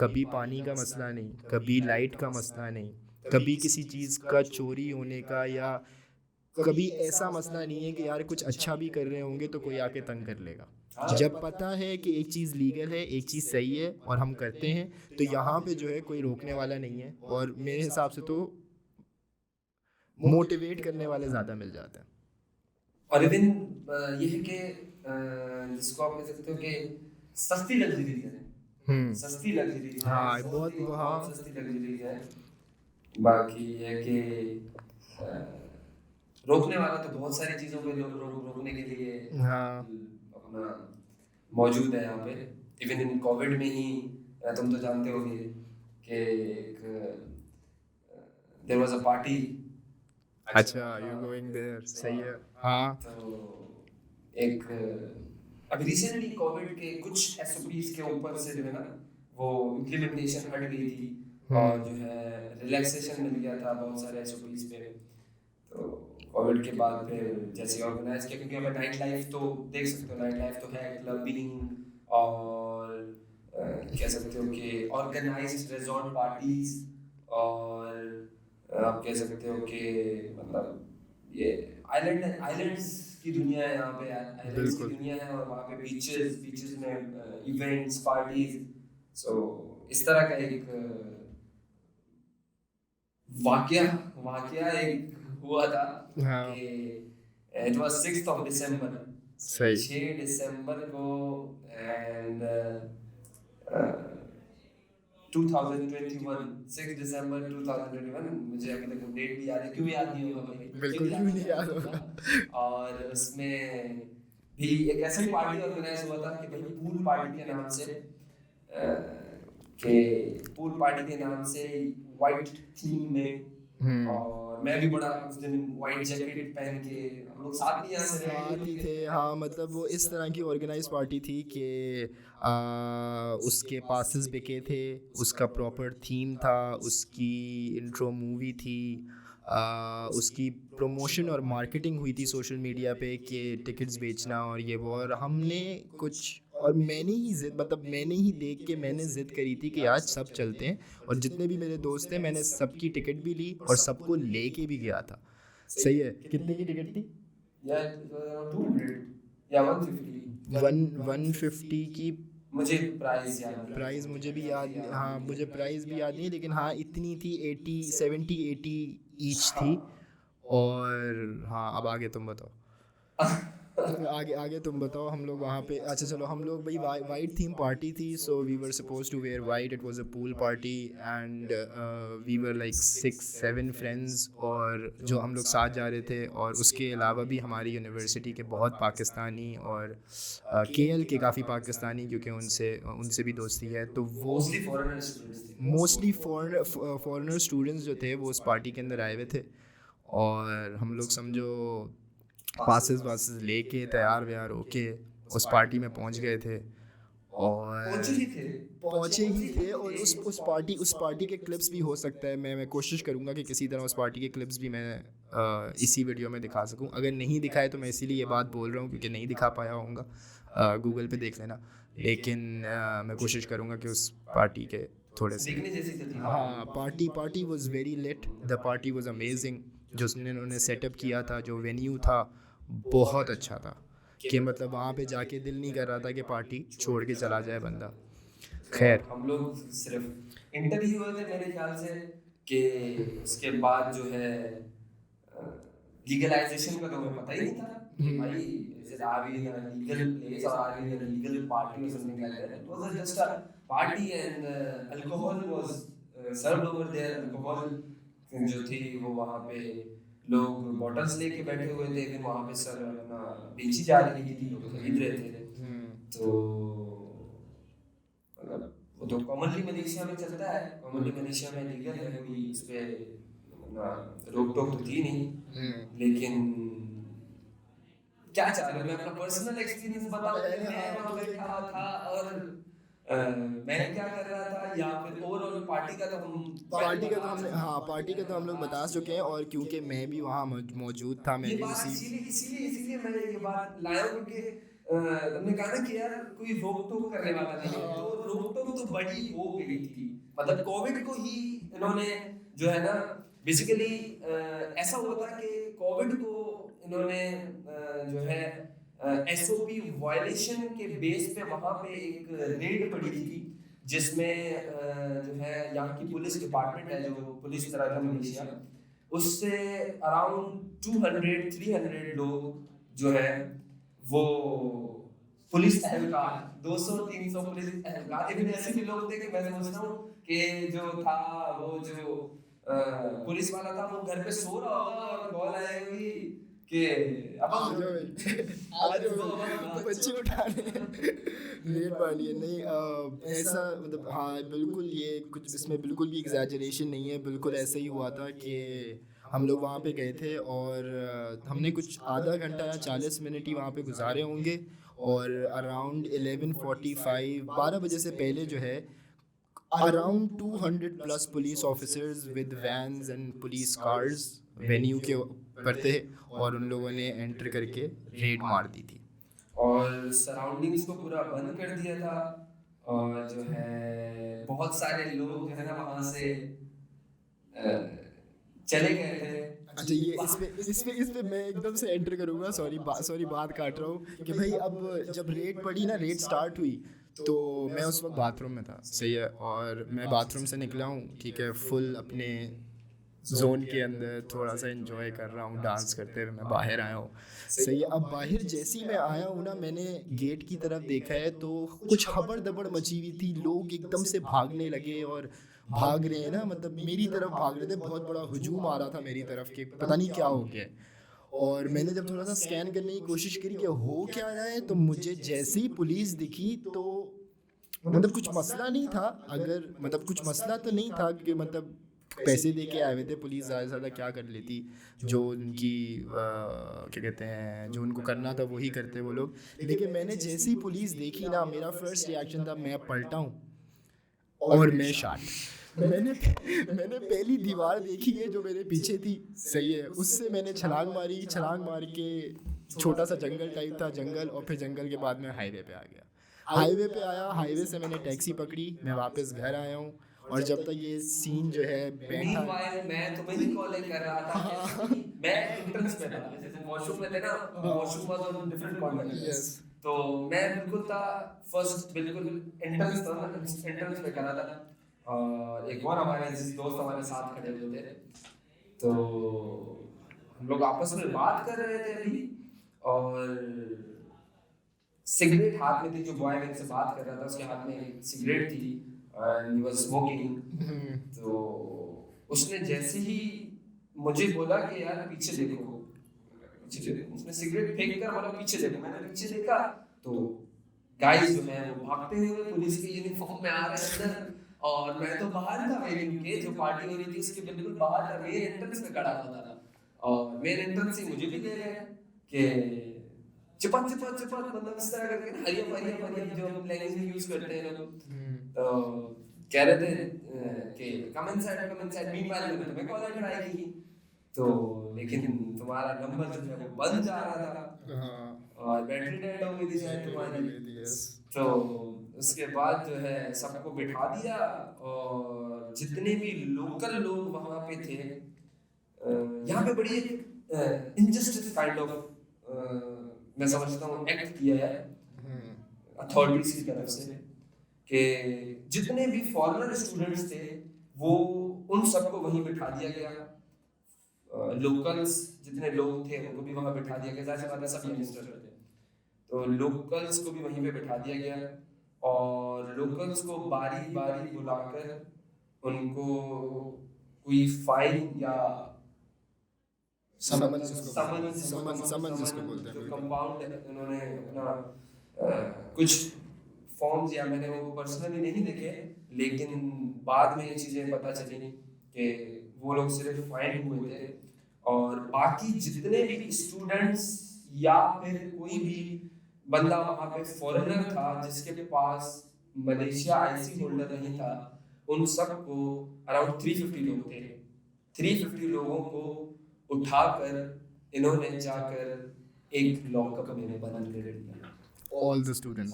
कभी पानी का मसला नहीं, कभी लाइट का मसला नहीं, कभी किसी चीज़ का चोरी होने का, या कभी ऐसा मसला नहीं है कि यार कुछ अच्छा भी कर रहे होंगे तो कोई आके तंग कर लेगा। जब पता है कि एक चीज़ लीगल है, एक चीज़ सही है और हम करते हैं, तो यहाँ पे जो है कोई रोकने वाला नहीं है। और मेरे हिसाब से तो मोटिवेट करने वाले ज़्यादा मिल जाते हैं। और इवन ये है कि जिसको आप कह सकते हो कि सस्ती लग्जरीज है, सस्ती लग्जरीज है, हाँ बहुत, बहुत हाँ सस्ती लग्जरीज है। बाकी है कि रोकने वाला तो बहुत सारी चीज़ों पे रोकने के लिए हाँ अपना मौजूद है यहाँ पे। इवन इन कोविड में ही तुम तो जानते होगे कि एक देयर वाज अ पार्टी। अच्छा, यू गोइंग देयर, सही है। हाँ तो एक अभी रिसेंटली कोविड के कुछ एसओपीज के ऊपर से जो है ना वो इम्प्लीमेंटेशन हट गई थी और जो है रिलैक्सेशन मिल गया था बहुत सारे एसओपीज पे। तो कोविड के बाद फिर जैसे ऑर्गेनाइज किया, क्योंकि हमें नाइट लाइफ तो देख सकते हो, नाइट लाइफ तो है, क्लबिंग और कह सकते हो कि ऑर्गेनाइज्ड रिजॉर्ट पार्टीज, और आप कह सकते हो कि मतलब ये आइलैंड्स की दुनिया है यहाँ पे, आइलैंड्स की बिल्कुल। दुनिया है और वहाँ पे बीचेस में इवेंट्स, पार्टीज। सो इस तरह का एक वाकया वाकया एक हुआ था हाँ कि it was 6th of December, सही। 6 दिसंबर को। एंड 2021 6 दिसंबर 2021, मुझे अभी तक डेट भी याद है, क्यों याद नहीं होगा भाई, बिल्कुल क्यों नहीं याद होगा। और उसमें भी एक ऐसी पार्टी ऑर्गेनाइज हुआ था कि भाई पूल पार्टी के नाम से, के पूल पार्टी के नाम से वाइट थीम में, और मैं भी बड़ा उस दिन वाइट जैकेट पहन के, हम लोग साथ ही यहाँ से साथ ही थे, हाँ मतलब वो इस तरह की ऑर्गेनाइज पार्टी थी कि उसके पासेस बिके थे, उसका प्रॉपर थीम था, उसकी इंट्रो मूवी थी, उसकी प्रमोशन और मार्केटिंग हुई थी सोशल मीडिया पे कि टिकट्स बेचना और ये वो, और हमने कुछ, और मैंने ही देख के मैंने ज़िद करी थी कि आज सब चलते हैं, और जितने भी मेरे दोस्त हैं मैंने सबकी टिकट भी ली और सबको लेके भी गया था। सही है, कितने की टिकट थी? या 200 या 150, 150 की। मुझे प्राइस याद नहीं। प्राइस मुझे भी याद, हाँ मुझे प्राइस भी याद नहीं, लेकिन हाँ इतनी थी, 80 ईच थी। और हाँ अब आगे तुम बताओ। आगे आगे तुम बताओ। हम लोग वहाँ पे, अच्छा चलो, हम लोग भाई वाइट थीम पार्टी थी, so we were suppose to wear white, it was a pool party and we were like 6-7 friends, और जो हम लोग साथ जा रहे थे, और उसके अलावा भी हमारी यूनिवर्सिटी के बहुत पाकिस्तानी और KL के काफ़ी पाकिस्तानी, क्योंकि उनसे भी दोस्ती है, तो वो मोस्टली फॉरेनर स्टूडेंट्स जो थे वो उस पार्टी के अंदर आए हुए थे, और हम लोग समझो पासेस वासेस लेके तैयार व्यार होके उस पार्टी में पहुंच गए थे, और पहुंचे ही थे। और उस पार्टी के क्लिप्स भी हो सकता है, मैं कोशिश करूंगा कि किसी तरह उस पार्टी के क्लिप्स भी मैं इसी वीडियो में दिखा सकूं। अगर नहीं दिखाए तो मैं इसीलिए ये बात बोल रहा हूँ क्योंकि नहीं दिखा पाया होऊंगा, गूगल पे देख लेना, लेकिन मैं कोशिश करूंगा कि उस पार्टी के थोड़े से, हाँ party was very lit, the party was amazing. जो उन्होंने सेटअप किया था, जो वेन्यू था, बहुत अच्छा था कि मतलब वहाँ पे जाके दिल नहीं कर रहा था कि पार्टी छोड़ के चला जाए बंदा। खैर हम लोग सिर्फ इंटर ही हुए थे मेरे ख्याल से, कि उसके बाद जो है लीगलाइजेशन का तो हमें पता ही नहीं था कि भाई is it are we in a legal place or are we in a legal party or something like that. It was just a party and alcohol was served over there. Alcohol जो थी वो वहाँ पे लोग bottles लेके बैठे हुए थे, फिर वहाँ पे सर अपना बेची जा रही थी, लोग खरीद रहे थे। तो मतलब वो तो कॉमनली मलेशिया में चलता है, कॉमनली मलेशिया में लीगल है, कोई इस पे रोक टोक तो थी नहीं। लेकिन क्या चाह रहे, मैं अपना पर्सनल एक्सपीरियंस बताऊं, मैं वहाँ बैठा था और मैं क्या कर रहा था, या फिर ओवरऑल पार्टी का तो हम लोग बता चुके हैं, और क्योंकि मैं भी वहाँ मौजूद था, मैं भी उसी, इसीलिए मैं ये बात लाया हूँ क्योंकि तुमने कहा ना कि यार कोई रोक टोक करने वाला नहीं है, तो रोक टोक तो बड़ी हो गई थी। मतलब कोविड को ही इन्होंने जो है ना, बेसिकली ऐसा हुआ था कि कोविड को इन्होंने जो है SOP वायलेशन के बेस पे वहाँ पे एक रेड पड़ी थी, जिसमें जो है यहाँ की पुलिस डिपार्टमेंट है, जो पुलिस तरह था मलेशिया, उससे अराउंड 200-300 लोग जो है वो पुलिस एहलकार, 200-300 पुलिस एहलकार, लेकिन ऐसे भी लोग थे कि मैं समझता हूँ कि जो था वो जो पुलिस वाला था वो घर पे सो रहा होगा और कॉल आएगी कि अब आज बच्चे उठाने लेट पार्टी है। नहीं ऐसा मतलब, हाँ बिल्कुल, ये कुछ इसमें बिल्कुल भी एग्जैजरेशन नहीं है, बिल्कुल ऐसे ही हुआ था कि हम लोग वहाँ पे गए थे, और हमने कुछ आधा घंटा या 40 मिनट ही वहाँ पे गुजारे होंगे, और अराउंड 11:45 12 बजे से पहले जो है around 200+ police officers with vans and police cars venue के ऊपर थे, और उन लोगों ने एंटर करके रेड मार दी थी और सराउंडिंग्स को पूरा बंद कर दिया था, और जो है बहुत सारे लोग जो है ना वहाँ से चले गए थे। अच्छा ये इस पे मैं एकदम से एंटर करूँगा, सॉरी बात काट रहा हूँ कि भाई अब जब रेड पड़ी ना, रेड स्टार्ट हुई, तो मैं उस वक्त बाथरूम में था, सही है, और मैं बाथरूम से निकला हूँ, ठीक है, फुल अपने जोन के अंदर थोड़ा सा एंजॉय कर रहा हूँ, डांस करते हुए मैं बाहर आया हूँ। सही है। अब बाहर जैसे ही मैं आया हूँ ना, मैंने गेट की तरफ देखा है तो कुछ हबड़ दबड़ मची हुई थी, लोग एकदम से भागने लगे और भाग रहे हैं ना, मतलब मेरी तरफ भाग रहे थे, बहुत बड़ा हुजूम आ रहा था मेरी तरफ के, पता नहीं क्या हो गया। और मैंने जब थोड़ा सा स्कैन करने की कोशिश करी कि हो क्या रहा है, तो मुझे जैसे ही पुलिस दिखी तो मतलब कुछ मसला नहीं था, अगर मतलब कुछ मसला तो नहीं था कि मतलब पैसे दे के आए हुए थे, पुलिस ज़्यादा से ज़्यादा क्या कर लेती, जो उनकी क्या कहते हैं, जो उनको करना था वही करते वो लोग। लेकिन मैंने जैसे ही पुलिस देखी ना, मेरा फर्स्ट रिएक्शन था मैं पलटा हूँ और मैं शाट। मैंने पहली दीवार देखी है जो मेरे पीछे थी, सही है, उससे मैंने छलांग मारी, छलांग मार के छोटा सा जंगल टाइप था, जंगल, और फिर जंगल के बाद मैं हाईवे पे आ गया। हाईवे पे आया, हाईवे से मैंने टैक्सी पकड़ी, मैं वापस घर आया हूँ। और जब तक ये सीन जो है बैठा। मीनवाइल मैं तुम्हें ही कॉलिंग कर रहा था हाँ। कि मैं एंट्रेंस पे था, जैसे तुम वॉशरूम में थे ना, washroom was on different corner. Yes. तो मैं बिल्कुल था फर्स्ट, बिल्कुल एंट्रेंस था ना, एंट्रेंस पे करा था। और एक और हमारे जिस दोस्त हमारे साथ खड़े हुए थे, तो हम लोग आपस में बात कर रहे थे अभी, और सिगरेट हाथ में थी, जो बॉय मेरे से बात कर रहा था उसके हाथ में एक सिगरेट थी एंड ही वाज स्मोकिंग। तो उसने जैसे ही मुझे बोला कि यार पीछे देखो, पीछे देखो, उसने सिगरेट फेंक कर बोला पीछे देखो। मैंने पीछे देखा तो गाइस जो है वो भागते हुए पुलिस के यूनिफॉर्म में आ रहे हैं अंदर, और मैं तो बाहर था, वेन्यू के जो पार्टी हो रही थी उसके बिल्कुल बाहर था, मेन एंट्रेंस में खड़ा हुआ था। और मेन एंट्रेंस से मुझे भी ले गए कि चिपक चिपक चिपक, मतलब इस तरह करके ना, हरियम हरियम हरियम, जो हम लैंग्वेज में यूज करते हैं लोग। तो कह रहे थे कि कम इनसाइड, मीनवाइल मैंने तुम्हें कॉलर ट्राई की, तो लेकिन तुम्हारा नंबर जो है वो बंद जा रहा था। हाँ। और बैटरी डेड हो गई थी शायद तुम्हारी। यस। तो उसके बाद जो है सबको बिठा दिया, और जितने भी लोकल लोग वहाँ पे थे, यहाँ पे बड़ी एक इनजस्टिस काइंड ऑफ मैं समझता हूँ एक्ट किया है अथॉरिटीज की तरफ से, कि जितने भी फॉरेनर स्टूडेंट्स थे वो उन सबको वहीं बिठा दिया गया। लोकल्स जितने लोग थे उनको भी वहाँ बिठा दिया गया, ज़ाहिर सी बात है सब यंगस्टर थे, तो लोकल्स को भी वहीं पे बिठा दिया गया। और लोकल्स को बारी बारी बुलाकर उनको कोई फाइन या समन जिसको बोलते हैं, जो कंपाउंड उन्होंने अपना कुछ फॉर्म्स, या मैंने वो पर्सनली नहीं देखे, लेकिन बाद में ये चीज़ें पता चली कि वो लोग सिर्फ फाइन हुए थे, और बाकी जितने भी स्टूडेंट्स या फिर कोई भी बंदा वहाँ पे फॉरेनर था जिसके पास मलेशिया आईसी होल्डर नहीं था, उन सबको, अराउंड 350 लोग थे, 350 लोगों को उठाकर इन्होंने जाकर एक लॉकअप में बंद कर दिया। All the students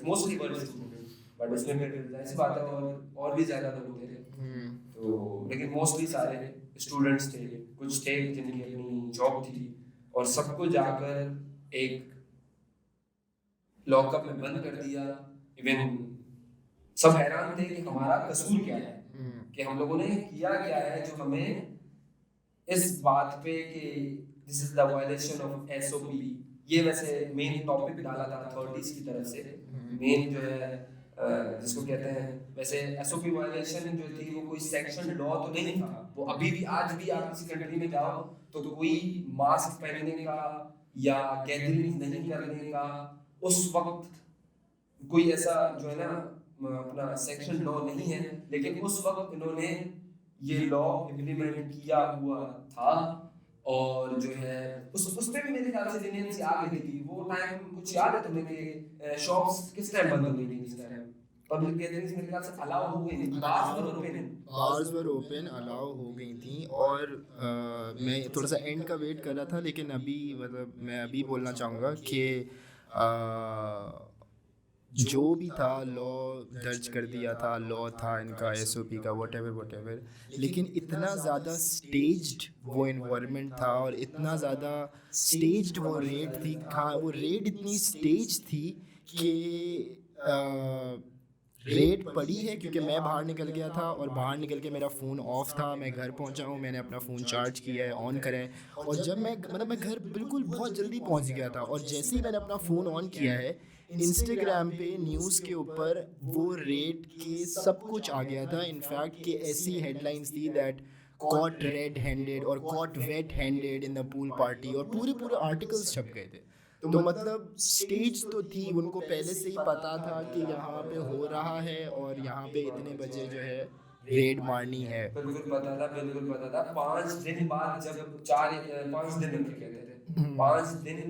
mostly were students, but उसमें फिर ऐसी बात है और भी ज़्यादा लोग थे। तो लेकिन मोस्टली सारे स्टूडेंट्स थे, कुछ थे जिनकी अपनी जॉब थी, और सबको जाकर एक लॉकअप में बंद कर दिया। इवन सब हैरान थे कि हमारा कसूर क्या है, कि हम लोगों ने किया क्या है जो हमें इस बात पे कि this is the violation of SOP. ये वैसे मेन टॉपिक डाला था अथॉरिटीज की तरफ से, मेन जो है जिसको कहते हैं, वैसे एसओपी वायलेशन जो थी वो कोई सेक्शन लॉ तो नहीं था, वो अभी भी आज भी आप किसी कंट्री में जाओ तो कोई मास्क पहनने का या गैदरिंग नहीं करने का उस वक्त कोई ऐसा जो है ना अपना सेक्शन लॉ नहीं है, लेकिन उस वक्त इन्होंने ये लॉ इम्प्लीमेंट किया हुआ था। और जो है उस पे भी मेरे ख्याल से लीनियंसी आ गई थी। वो टाइम कुछ याद है तुम्हें कि शॉप्स किस टाइम बंद हो गई थी, किस टाइम पब्लिक गैदरिंग्स मेरे ख्याल से अलाउ हो गई थी, बार्स वर ओपन अलाउ हो गई थी। और मैं थोड़ा सा एंड का वेट कर रहा था, लेकिन अभी मतलब मैं अभी बोलना चाहूँगा कि जो भी था लॉ दर्ज कर दिया था, लॉ था इनका एसओपी का, वट एवर, लेकिन इतना ज़्यादा स्टेज्ड वो इन्वायरमेंट था, और इतना ज़्यादा स्टेज्ड वो रेड थी, वो रेड इतनी स्टेज थी कि रेड पड़ी है क्योंकि मैं बाहर निकल गया था, और बाहर निकल के मेरा फ़ोन ऑफ था, मैं घर पहुंचा हूँ, मैंने अपना फ़ोन चार्ज किया है, ऑन करा है, और जब मैं घर बिल्कुल बहुत जल्दी पहुंच गया था, और जैसे ही मैंने अपना फ़ोन ऑन किया है, इंस्टाग्राम पे न्यूज़ के ऊपर वो रेड के सब कुछ आ गया था। इनफैक्ट कि ऐसी हेडलाइंस थी दैट कॉट रेड हैंडेड और caught wet handed in the pool party, और पूरे पूरे आर्टिकल्स छप गए थे। तो मतलब स्टेज तो थी, उनको पहले से ही पता था कि यहाँ पे हो रहा है और यहाँ पे इतने बजे जो है रेड मारनी है। बिल्कुल पता था, बिल्कुल पता था। 5 दिन बाद जब 5 दिन रखे गए थे, हम्म। 5 दिन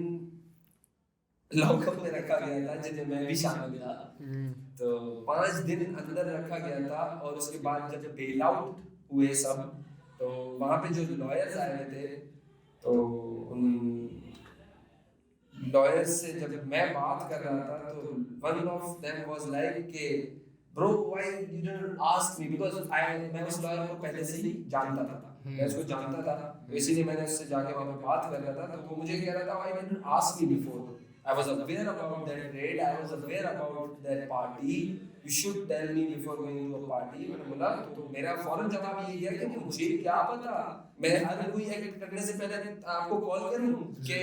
लॉकअप में रखा गया था, जिनमें मैं भी शामिल था। हम्म। तो 5 दिन अंदर रखा गया था, और उसके बाद जब बेल आउट हुए सब, तो वहाँ पे जो लॉयर्स आए हुए थे, तो उन लॉयर्स से जब मैं बात कर रहा था, तो one of them was like के bro why you didn't ask me, because मैं उस लॉयर को पहले से ही जानता था, मैं उसको जानता था, तो इसीलिए मैंने उससे जाके वहाँ पे बात कर रहा था। तो वो मुझे कह रहा था why didn't ask me before, I was aware about that raid, I was aware about that party, you should tell me before going to a party। मैंने बोला, तो मेरा फौरन जवाब ये दिया कि मुझे क्या पता, मैं हर कोई एक्ट करने से पहले आपको कॉल करूं कि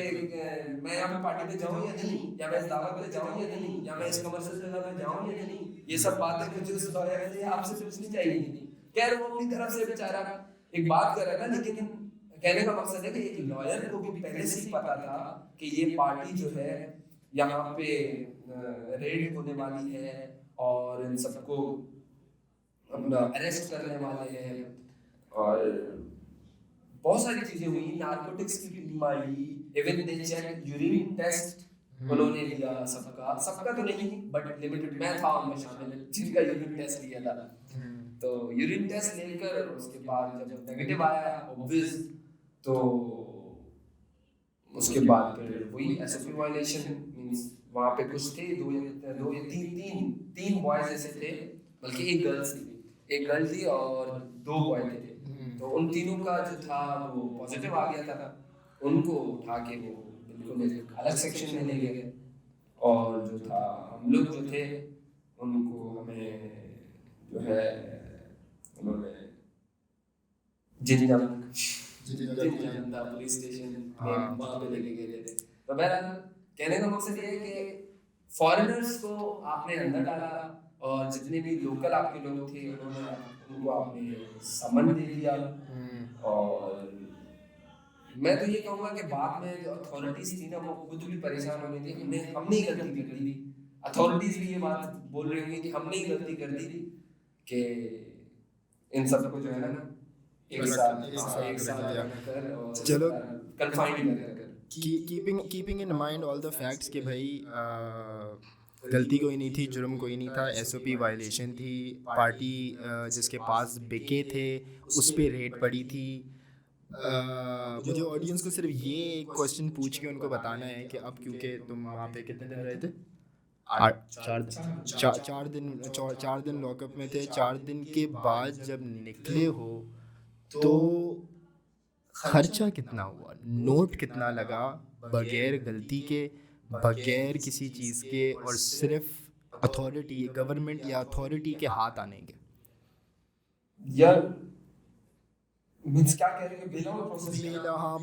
मैं यहाँ पे पार्टी पे जाऊं या नहीं, या मैं इस दावत पे जाऊं या नहीं, या मैं इस कमर्शियल जगह में जाऊं या नहीं। ये सब बातें मुझे उस लॉयर से आपसे पूछनी चाहिए थी। खैर वो अपनी तरफ से बेचारा एक बात कर रहा था, लेकिन कहने का मकसद है कि एक लॉयर को भी पहले से ही पता था कि ये पार्टी जो है यहाँ पे रेड होने वाली है, और इन सबको अपना अरेस्ट करने वाले हैं, और बहुत सारी चीजें हुई, नारकोटिक्स की टीम आई, even they check urine test उन्होंने लिया, सबका सबका तो नहीं बट लिमिटेड, मैं था उनमें शामिल जिनका यूरिन टेस्ट लिया था। तो यूरिन टेस्ट लेकर उसके बाद जब नेगेटिव आया ऑब्वियस, तो उसके बाद फिर वही एसओपी वायलेशन मींस वहाँ पे कुछ थे, दो या तीन बॉयज ऐसे थे, बल्कि एक गर्ल थी और 2 बॉय थे। तो उन तीनों का जो था वो पॉजिटिव आ गया था, उनको उठा के वो बिल्कुल एक अलग सेक्शन में ले गए, और जो था हम लोग जो थे उनको हमें जो है उन्होंने जिंदा पुलिस स्टेशन में वहाँ पे लेके गए थे। तो बहरहाल कहने का मकसद ये है कि फॉरेनर्स को आपने अंदर डाला, और जितने भी लोकल आपके लोग थे उनको आपने समन दे दिया। और मैं तो ये कहूँगा कि बाद में जो अथॉरिटीज थी ना, वो खुद भी परेशान हो गई थी, हमने ही गलती कर दी। अथॉरिटीज भी ये बात बोल रही होंगी कि हमने ही गलती कर दी कि इन सबको जो है ना एक साथ रखकर और चलो, कन्फाइंड कर keeping in mind all the facts कि भाई गलती कोई नहीं थी, जुर्म कोई नहीं था, एसओपी वायलेशन थी, पार्टी जिसके पास बिके थे उस पर रेड पड़ी थी। मुझे ऑडियंस को सिर्फ ये एक क्वेश्चन पूछ के उनको बताना है कि अब क्योंकि तुम वहाँ पे कितने दिन रहे थे? 4 दिन लॉकअप में थे। 4 दिन के बाद जब निकले हो तो खर्चा कितना हुआ, नोट कितना लगा, बगैर गलती के, बगैर किसी चीज़ के, और सिर्फ अथॉरिटी, गवर्नमेंट या अथॉरिटी के हाथ आने के? यार मींस क्या कह रहे हैं, bail out process?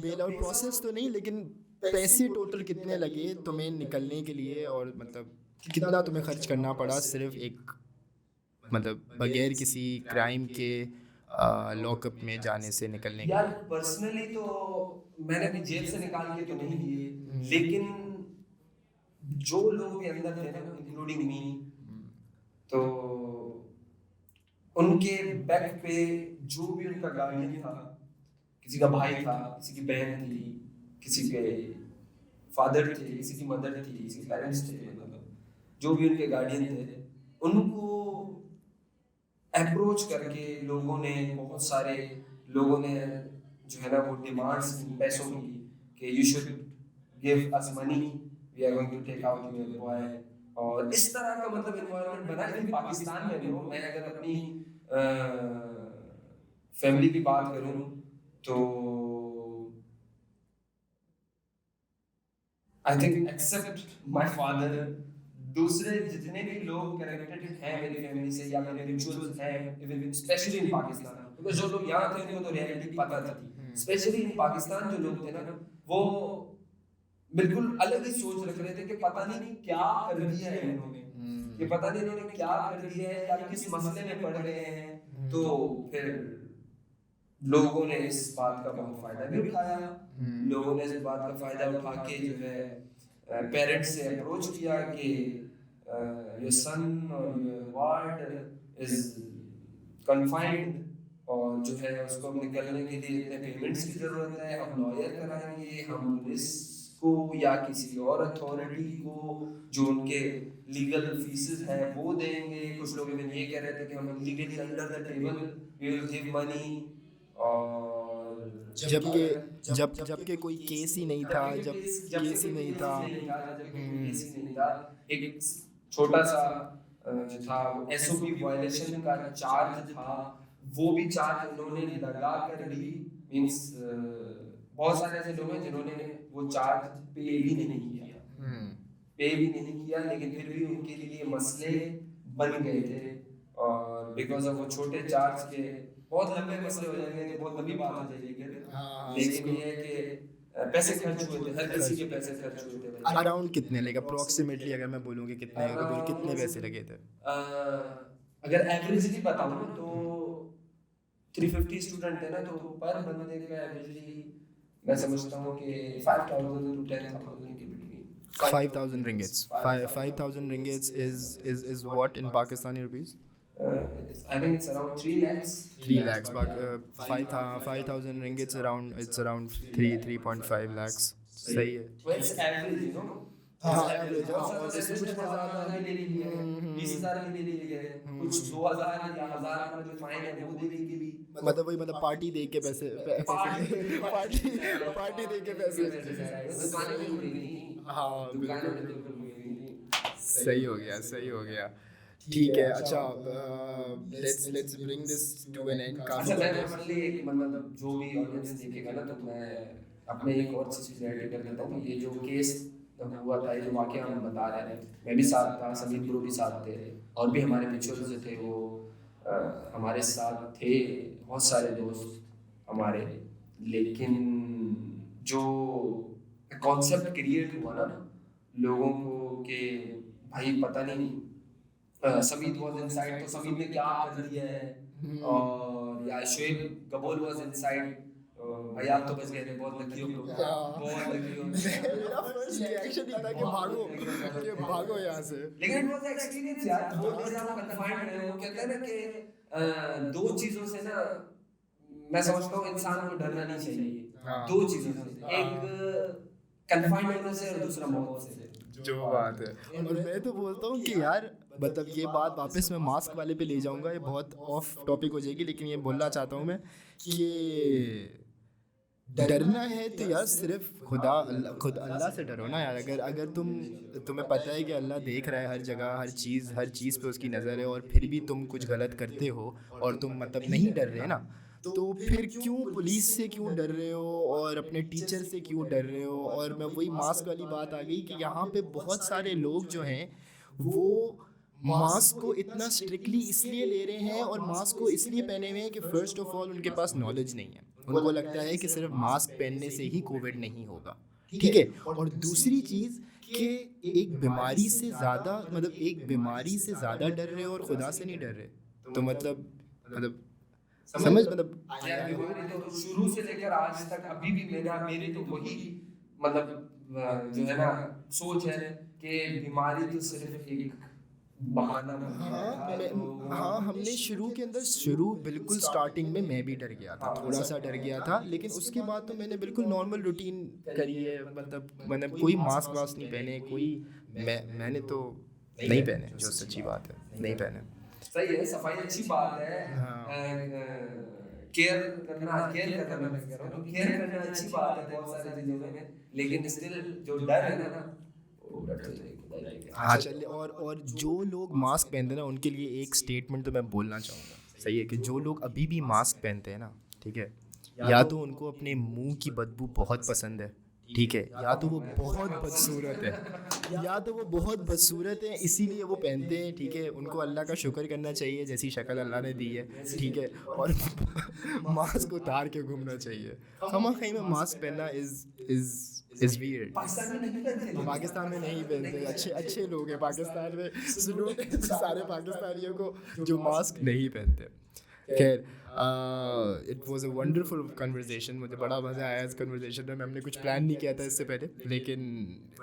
Bail out process तो नहीं, लेकिन पैसे टोटल कितने लगे तुम्हें निकलने के लिए, और मतलब कितना तुम्हें खर्च करना पड़ा सिर्फ एक मतलब बगैर किसी क्राइम के लॉकअप में जाने से निकलने के यार लिए? पर्सनली तो मैंने भी जेल से निकाल के तो नहीं लिए, लेकिन जो लोग भी अंदर थे ना इंक्लूडिंग मी, तो उनके बैक पे जो भी उनका गार्डियन था, किसी का भाई था, किसी की बहन थी, किसी के फादर थे, किसी की मदर थी, किसी के पेरेंट्स थे, मतलब जो भी उनके गार्डियन थे, उनको अप्रोच करके लोगों ने, बहुत सारे लोगों ने जो है ना वो डिमांड्स की पैसों की कि you should give us money, we are going to take out your boy, और इस तरह का मतलब एनवायरनमेंट बना। लेकिन पाकिस्तान में भी हो, मैं अगर अपनी फैमिली की बात करूं तो I think except my father दूसरे जितने भी लोग कनेक्टेड हैं मेरी फैमिली से या मेरे रिचुअल्स हैं, even specially in Pakistan, because जो लोग यहाँ थे उनको तो रियलिटी पता थी, स्पेशली इन पाकिस्तान जो लोग थे ना वो बिल्कुल अलग ही सोच रख रहे थे कि पता नहीं क्या कर दिया है इन्होंने, कि पता नहीं इन्होंने क्या कर दिया है या किस मसले में पड़ गए हैं। तो फिर लोगों ने इस बात का बहुत फायदा भी उठाया, लोगों ने इस बात का फायदा उठा के जो है पेरेंट्स से अप्रोच किया कि योर सन और योर वार्ड इज कन्फाइंड और जो है उसको अब निकलने के लिए इतने पेमेंट्स की ज़रूरत है, हम लॉयर कराएंगे, हम पुलिस को या किसी और अथॉरिटी को जो उनके लीगल फीसेस हैं वो देंगे। कुछ लोग इवन ये कह रहे थे कि हम legally under the table we will give money, और जबकि कोई केस ही नहीं था, जब केस ही नहीं था, एक छोटा सा जो था एसओपी वायलेशन का चार्ज था, वो भी चार्ज उन्होंने लगा कर भी, मींस बहुत सारे ऐसे लोग हैं जिन्होंने वो चार्ज पे भी नहीं किया, लेकिन फिर भी उनके लिए मसले बन गए थे, और बिकॉज ऑफ वो छोटे चार्ज के बहुत लंबे मसले हो जाएंगे, बहुत लंबी बात हो जाएगी, लेकिन ये है कि पैसे खर्च हुए थे, हर किसी के पैसे खर्च हुए थे। अराउंड कितने लगे अप्रोक्सीमेटली, अगर मैं बोलूँ कि कितने पैसे लगे थे? अगर एवरेजली बताऊँ ना तो 350 स्टूडेंट है ना, तो पर बंदे का एवरेजली मैं समझता हूँ कि 5,000 to 10,000 के between. 5,000 ringgits. 5,000 ringgits is what in Pakistani rupees? I think it's around 3 lakhs. 3 lakhs, but 5,000 ringgits around 3.5 lakhs. सही है। Well, it's average, you know. हाँ, एवरेज है। और जैसे कुछ 10,000 भी ले लिए, 20,000 भी ले लिए, कुछ 2,000 या 1,000 का जो फाइन है वो दे देंगे भी। मतलब पार्टी दे के पैसे पार्टी दे के पैसे। दुकानें भी खुलेंगी। हाँ, दुकानें बिल्कुल खुलेंगी। सही हो गया। ठीक है, अच्छा, let's bring this to an end। अच्छा, मैं पर्सनली एक मतलब जो भी ऑडियंस देखेगा ना, तो मैं अपने एक और चीज़ ऐड कर देता हूँ। ये जो केस हुआ था, ये जो वाक़या हम बता रहे हैं, मैं भी साथ था, समीर ब्रो भी साथ थे, और भी हमारे रिचुअल्स जो थे वो हमारे साथ थे, बहुत सारे दोस्त हमारे, लेकिन जो कॉन्सेप्ट क्रिएट हुआ ना लोगों को कि भाई पता नहीं समीर वाज इनसाइड, तो समीर ने क्या कर दिया है, और या शोएब गबोल वाज इनसाइड, भाई आप तो बच गए थे, बहुत लकी हो, बहुत लकी हो। मेरा फर्स्ट रिएक्शन ही था कि भागो यहाँ से, लेकिन इट वाज एक्सपीरियंस यार। वो जैसे आप कन्फाइंड रहे हो, कहते हैं ना कि दो चीजों से ना मैं समझता हूँ इंसान को डरना नहीं चाहिए। दो चीजों से, एक कन्फाइंड होने से और दूसरा मौत से। जो बात है, और मैं तो बोलता हूँ कि यार मतलब ये बात वापस मैं मास्क वाले पे ले जाऊंगा, ये बहुत ऑफ टॉपिक हो जाएगी, लेकिन ये बोलना चाहता हूँ मैं कि डरना है तो यार सिर्फ खुद अल्लाह से डरो ना यार। अगर तुम्हें पता है कि अल्लाह देख रहा है हर जगह, हर चीज़ पे उसकी नज़र है, और फिर भी तुम कुछ गलत करते हो और तुम मतलब नहीं डर रहे ना, तो फिर क्यों पुलिस से क्यों डर रहे हो और अपने टीचर से क्यों डर रहे हो? और मैं वही मास्क वाली बात आ गई कि यहाँ पे बहुत सारे लोग जो हैं वो मास्क को इतना स्ट्रिक्टली इसलिए ले रहे हैं और मास्क को इसलिए पहने हुए हैं कि फ़र्स्ट ऑफ ऑल उनके पास नॉलेज नहीं है। उनको लगता है कि सिर्फ मास्क पहनने से ही कोविड नहीं होगा, ठीक है। और दूसरी चीज़ कि एक बीमारी से ज़्यादा डर रहे हो और खुदा से नहीं डर रहे, तो मतलब समझ तो शुरू से लेकर आज तक अभी भी मेरी तो वही मतलब जो है ना सोच है कि बीमारी तो सिर्फ एक बहाना। हाँ, हमने शुरू बिल्कुल स्टार्टिंग में मैं भी डर गया था, थोड़ा सा डर गया था, लेकिन उसके बाद तो मैंने बिल्कुल नॉर्मल रूटीन करी है। मतलब कोई मास्क वास्क नहीं पहने, मैंने तो नहीं पहने, जो सच्ची बात है, नहीं पहने। सही है, सफाई अच्छी बात है। केयर करना अच्छी बात है बहुत सारी चीज़ों में, लेकिन स्टिल जो डर है ना वो डर तो हाँ चलिए। और जो लोग मास्क पहनते हैं ना, उनके लिए एक स्टेटमेंट तो मैं बोलना चाहूँगा, सही है, कि जो लोग अभी भी मास्क पहनते हैं ना, ठीक है, या तो उनको अपने मुंह की बदबू बहुत पसंद है, ठीक है, या तो वो बहुत बदसूरत है, या तो वो बहुत बदसूरत है इसीलिए वो पहनते हैं, ठीक है, उनको अल्लाह का शुक्र करना चाहिए जैसी शक्ल अल्लाह ने दी है, ठीक है, और मास्क उतार के घूमना चाहिए। खामखा में मास्क पहनना इज़ वियर्ड। पाकिस्तान में नहीं पहनते लोग। पाकिस्तान में नहीं पहनते, अच्छे अच्छे लोग हैं पाकिस्तान में, सलूट है सारे पाकिस्तानियों को जो मास्क नहीं पहनते। खैर, it was a wonderful conversation, मुझे बड़ा मज़ा आया इस कन्वर्सेशन में। हमने कुछ प्लान नहीं किया था इससे पहले, लेकिन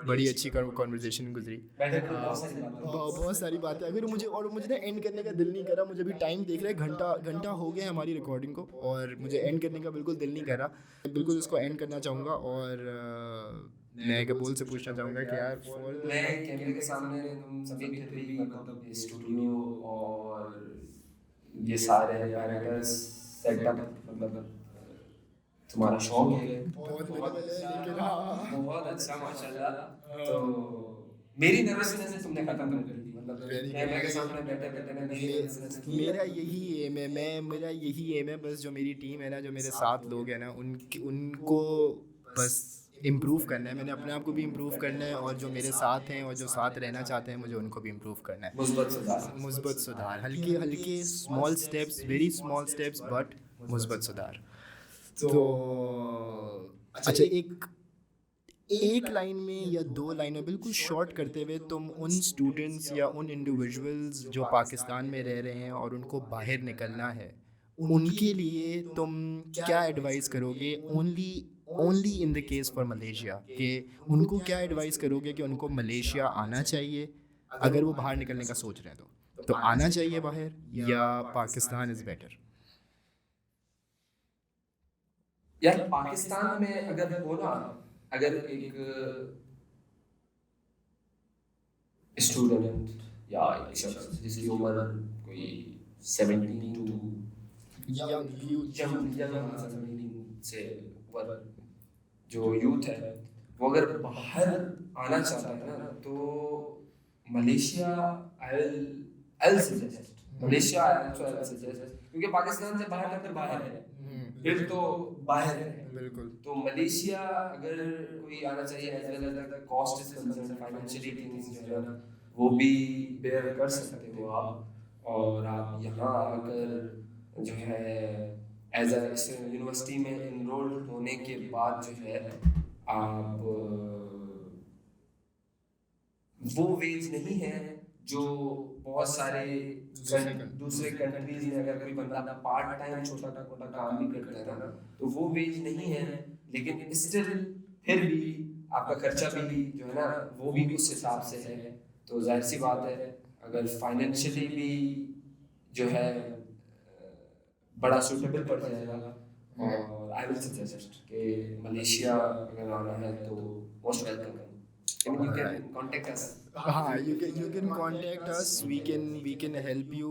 बड़ी अच्छी कन्वर्सेशन गुजरी। बहुत सारी बातें, अगर मुझे ना एंड करने का दिल नहीं कर रहा, मुझे भी टाइम देख रहा है, घंटा हो गया हमारी रिकॉर्डिंग को, और मुझे एंड करने का बिल्कुल दिल नहीं कर रहा, बिल्कुल इसको एंड करना चाहूँगा। और मैं कबूल से पूछना चाहूँगा कि यार मैं कैमरे के सामने तुम सभी फिर भी मतलब ये स्टूडियो और ये सारे पैरामीटर्स सेटअप मतलब तुम्हारा शौक है बहुत मिनिमल है, लेकिन हाँ, बहुत अच्छा माशाल्लाह। तो मेरी नर्वसनेस तुमने खत्म कर दी, मतलब Very कैमरे good. के सामने बैठे बैठे ना मेरी nervousness की मेरा यही एम है, मेरा यही एम है, बस जो मेरी टीम है ना, जो मेरे साथ लोग हैं ना, उनको बस इम्प्रूव करना है। मैंने अपने आप को भी इम्प्रूव करना है, और जो मेरे साथ हैं और जो साथ रहना चाहते हैं, मुझे उनको भी इम्प्रूव करना है। मुस्बत सुधार, हल्के हल्के small steps, very small steps, but मुस्बत सुधार। तो अच्छा, एक लाइन में या दो लाइन में बिल्कुल शॉर्ट करते हुए, तुम उन स्टूडेंट्स या उन इंडिविजुअल्स जो पाकिस्तान में रह रहे हैं और उनको बाहर निकलना है, उनके लिए तुम क्या एडवाइस करोगे? Only in the case for Malaysia, कि उनको क्या एडवाइस करोगे कि उनको मलेशिया आना चाहिए अगर वो बाहर निकलने का सोच रहे हैं? तो आना चाहिए बाहर, या पाकिस्तान इज़ बेटर? यार पाकिस्तान में अगर हो ना, अगर एक स्टूडेंट या एक शख्स जिसकी उम्र कोई 17 टू यंग 17 से ऊपर जो यूथ है, वो अगर बाहर आना चाहता है ना, तो Malaysia I will suggest Malaysia I suggest, क्योंकि पाकिस्तान से बाहर का तो बाहर है, फिर तो बाहर है बिल्कुल। तो मलेशिया अगर कोई आना चाहिए, as well as the cost is concern, financially things जो है ना वो भी बेयर कर सकते हो आप, और आप यहाँ आकर जो है एज अ यूनिवर्सिटी में इनरोल होने के बाद जो है आप वो वेज नहीं है जो बहुत सारे दूसरे कंट्रीज में अगर कोई बंदा पार्ट टाइम छोटा मोटा काम भी करता है ना, तो वो वेज नहीं है, लेकिन स्टिल फिर भी आपका खर्चा भी जो है ना वो भी उस हिसाब से है। तो जाहिर सी बात है, अगर फाइनेंशियली भी जो है बड़ा सूटेबल पड़ जाएगा, और आई विल सजेस्ट कि मलेशिया अगर आना है तो most welcome. I mean, you can contact us. हाँ, you can contact us. We can help you.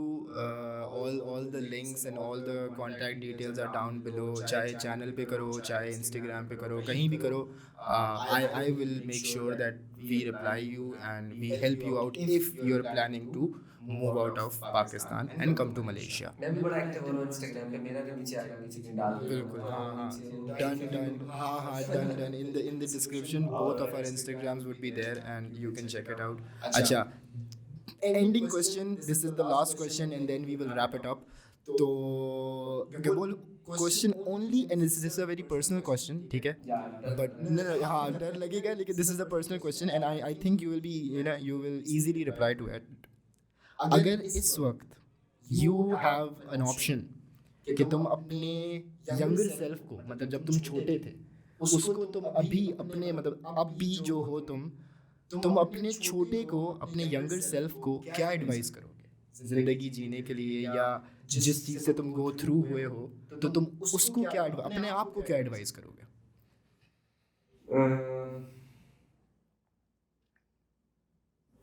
All the links and all the contact details are down below. चाहे channel पे करो, चाहे इंस्टाग्राम पे करो, कहीं भी करो. I will make sure that we reply you and we help you out if you're planning to move out of Pakistan and come to Malaysia. मैं भी बड़ा एक्टिव हो रहा हूँ इंस्टाग्राम पे, मेरा भी नीचे आएगा, नीचे कहीं डाल दो। बिल्कुल, हाँ, done in the description both of our Instagrams would be there and you can check it out. अच्छा, ending question, this is the last question and then we will wrap it up. तो बोल question only, and this is a very personal question, ठीक है? But no, हाँ, डर लगेगा, लेकिन this is a personal question and I think you will be, you will easily reply to it. अगर इस वक्त you have an option कि तुम अपने यंगर सेल्फ को, मतलब जब तुम छोटे थे, उसको तुम अभी अपने, मतलब अब भी जो हो तुम अपने छोटे को, अपने यंगर सेल्फ को क्या एडवाइस करोगे ज़िंदगी जीने के लिए, या जिस चीज़ से तुम गो थ्रू हुए हो, तो तुम उसको क्या अपने आप को क्या एडवाइस करोगे?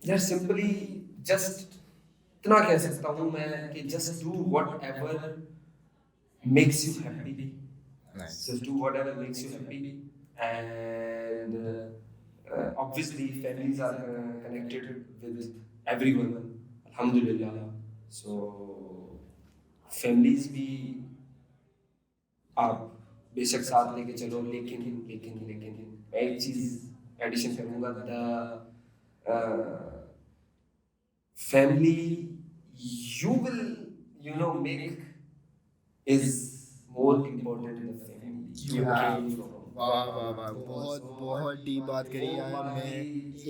यार सिंपली जस्ट इतना कह सकता हूँ मैं कि just do whatever makes you happy. Nice. Just do whatever makes you happy, and obviously families are connected with everyone, alhamdulillah. So families भी आप बेशक साथ लेके चलो, लेकिन लेकिन लेकिन मैं एक चीज एडिशन करूंगा, the family you will make is more important in the family you came from. वाह वाह वाह, बहुत बहुत डीप बात करी यार। मैं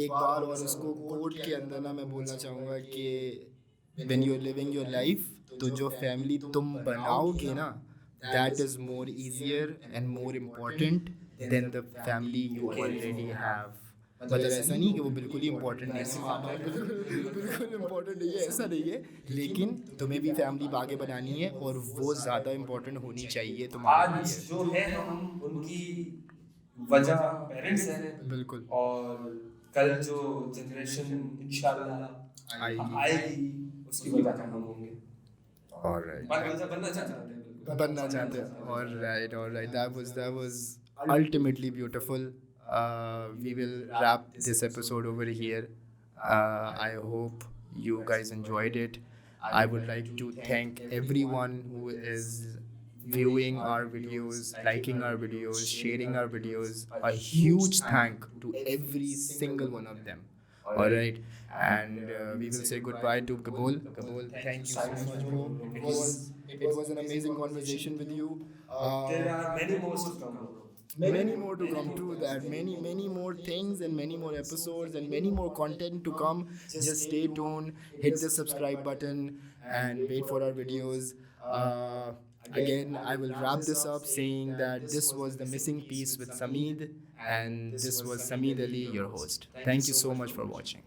एक बार और उसको कोट के अंदर ना मैं बोलना चाहूँगा कि when you're living your life, तो जो फैमिली तुम बनाओगे ना, that is more easier and more important than the family you already have. मतलब ऐसा नहीं कि वो बिल्कुल ही इम्पोर्टेंट नहीं है, हाँ बिल्कुल बिल्कुल इम्पोर्टेंट नहीं है, ऐसा नहीं है, लेकिन तुम्हें भी फैमिली आगे बनानी है और वो ज़्यादा इम्पोर्टेंट होनी चाहिए तुम्हारे आज लिए। जो है हम उनकी वजह पेरेंट्स हैं, बिल्कुल। और कल जो जनरेशन इंशाल्लाह आएगी उसकी वजह हम होंगे, Alright. वजह बनना चाहते हैं, बिल्कुल बनना चाहते हैं। Alright. That was ultimately beautiful. We will wrap this episode over here. I hope you guys enjoyed it. I would like to thank everyone who is viewing our videos, liking our videos, sharing our videos. A huge thank to every single one of them. All right, and we will say goodbye to Kabul. Kabul, thank you so much, bro. It was an amazing conversation with you. there are many more to come. Many more to come. True that. Many more things and many more episodes and many more content to come. Just stay tuned. Hit the subscribe button and wait for our videos. Again, I will wrap this up saying that this was the missing piece with Sameed, and this was Sameed Ali, your host. Thank you so much for watching.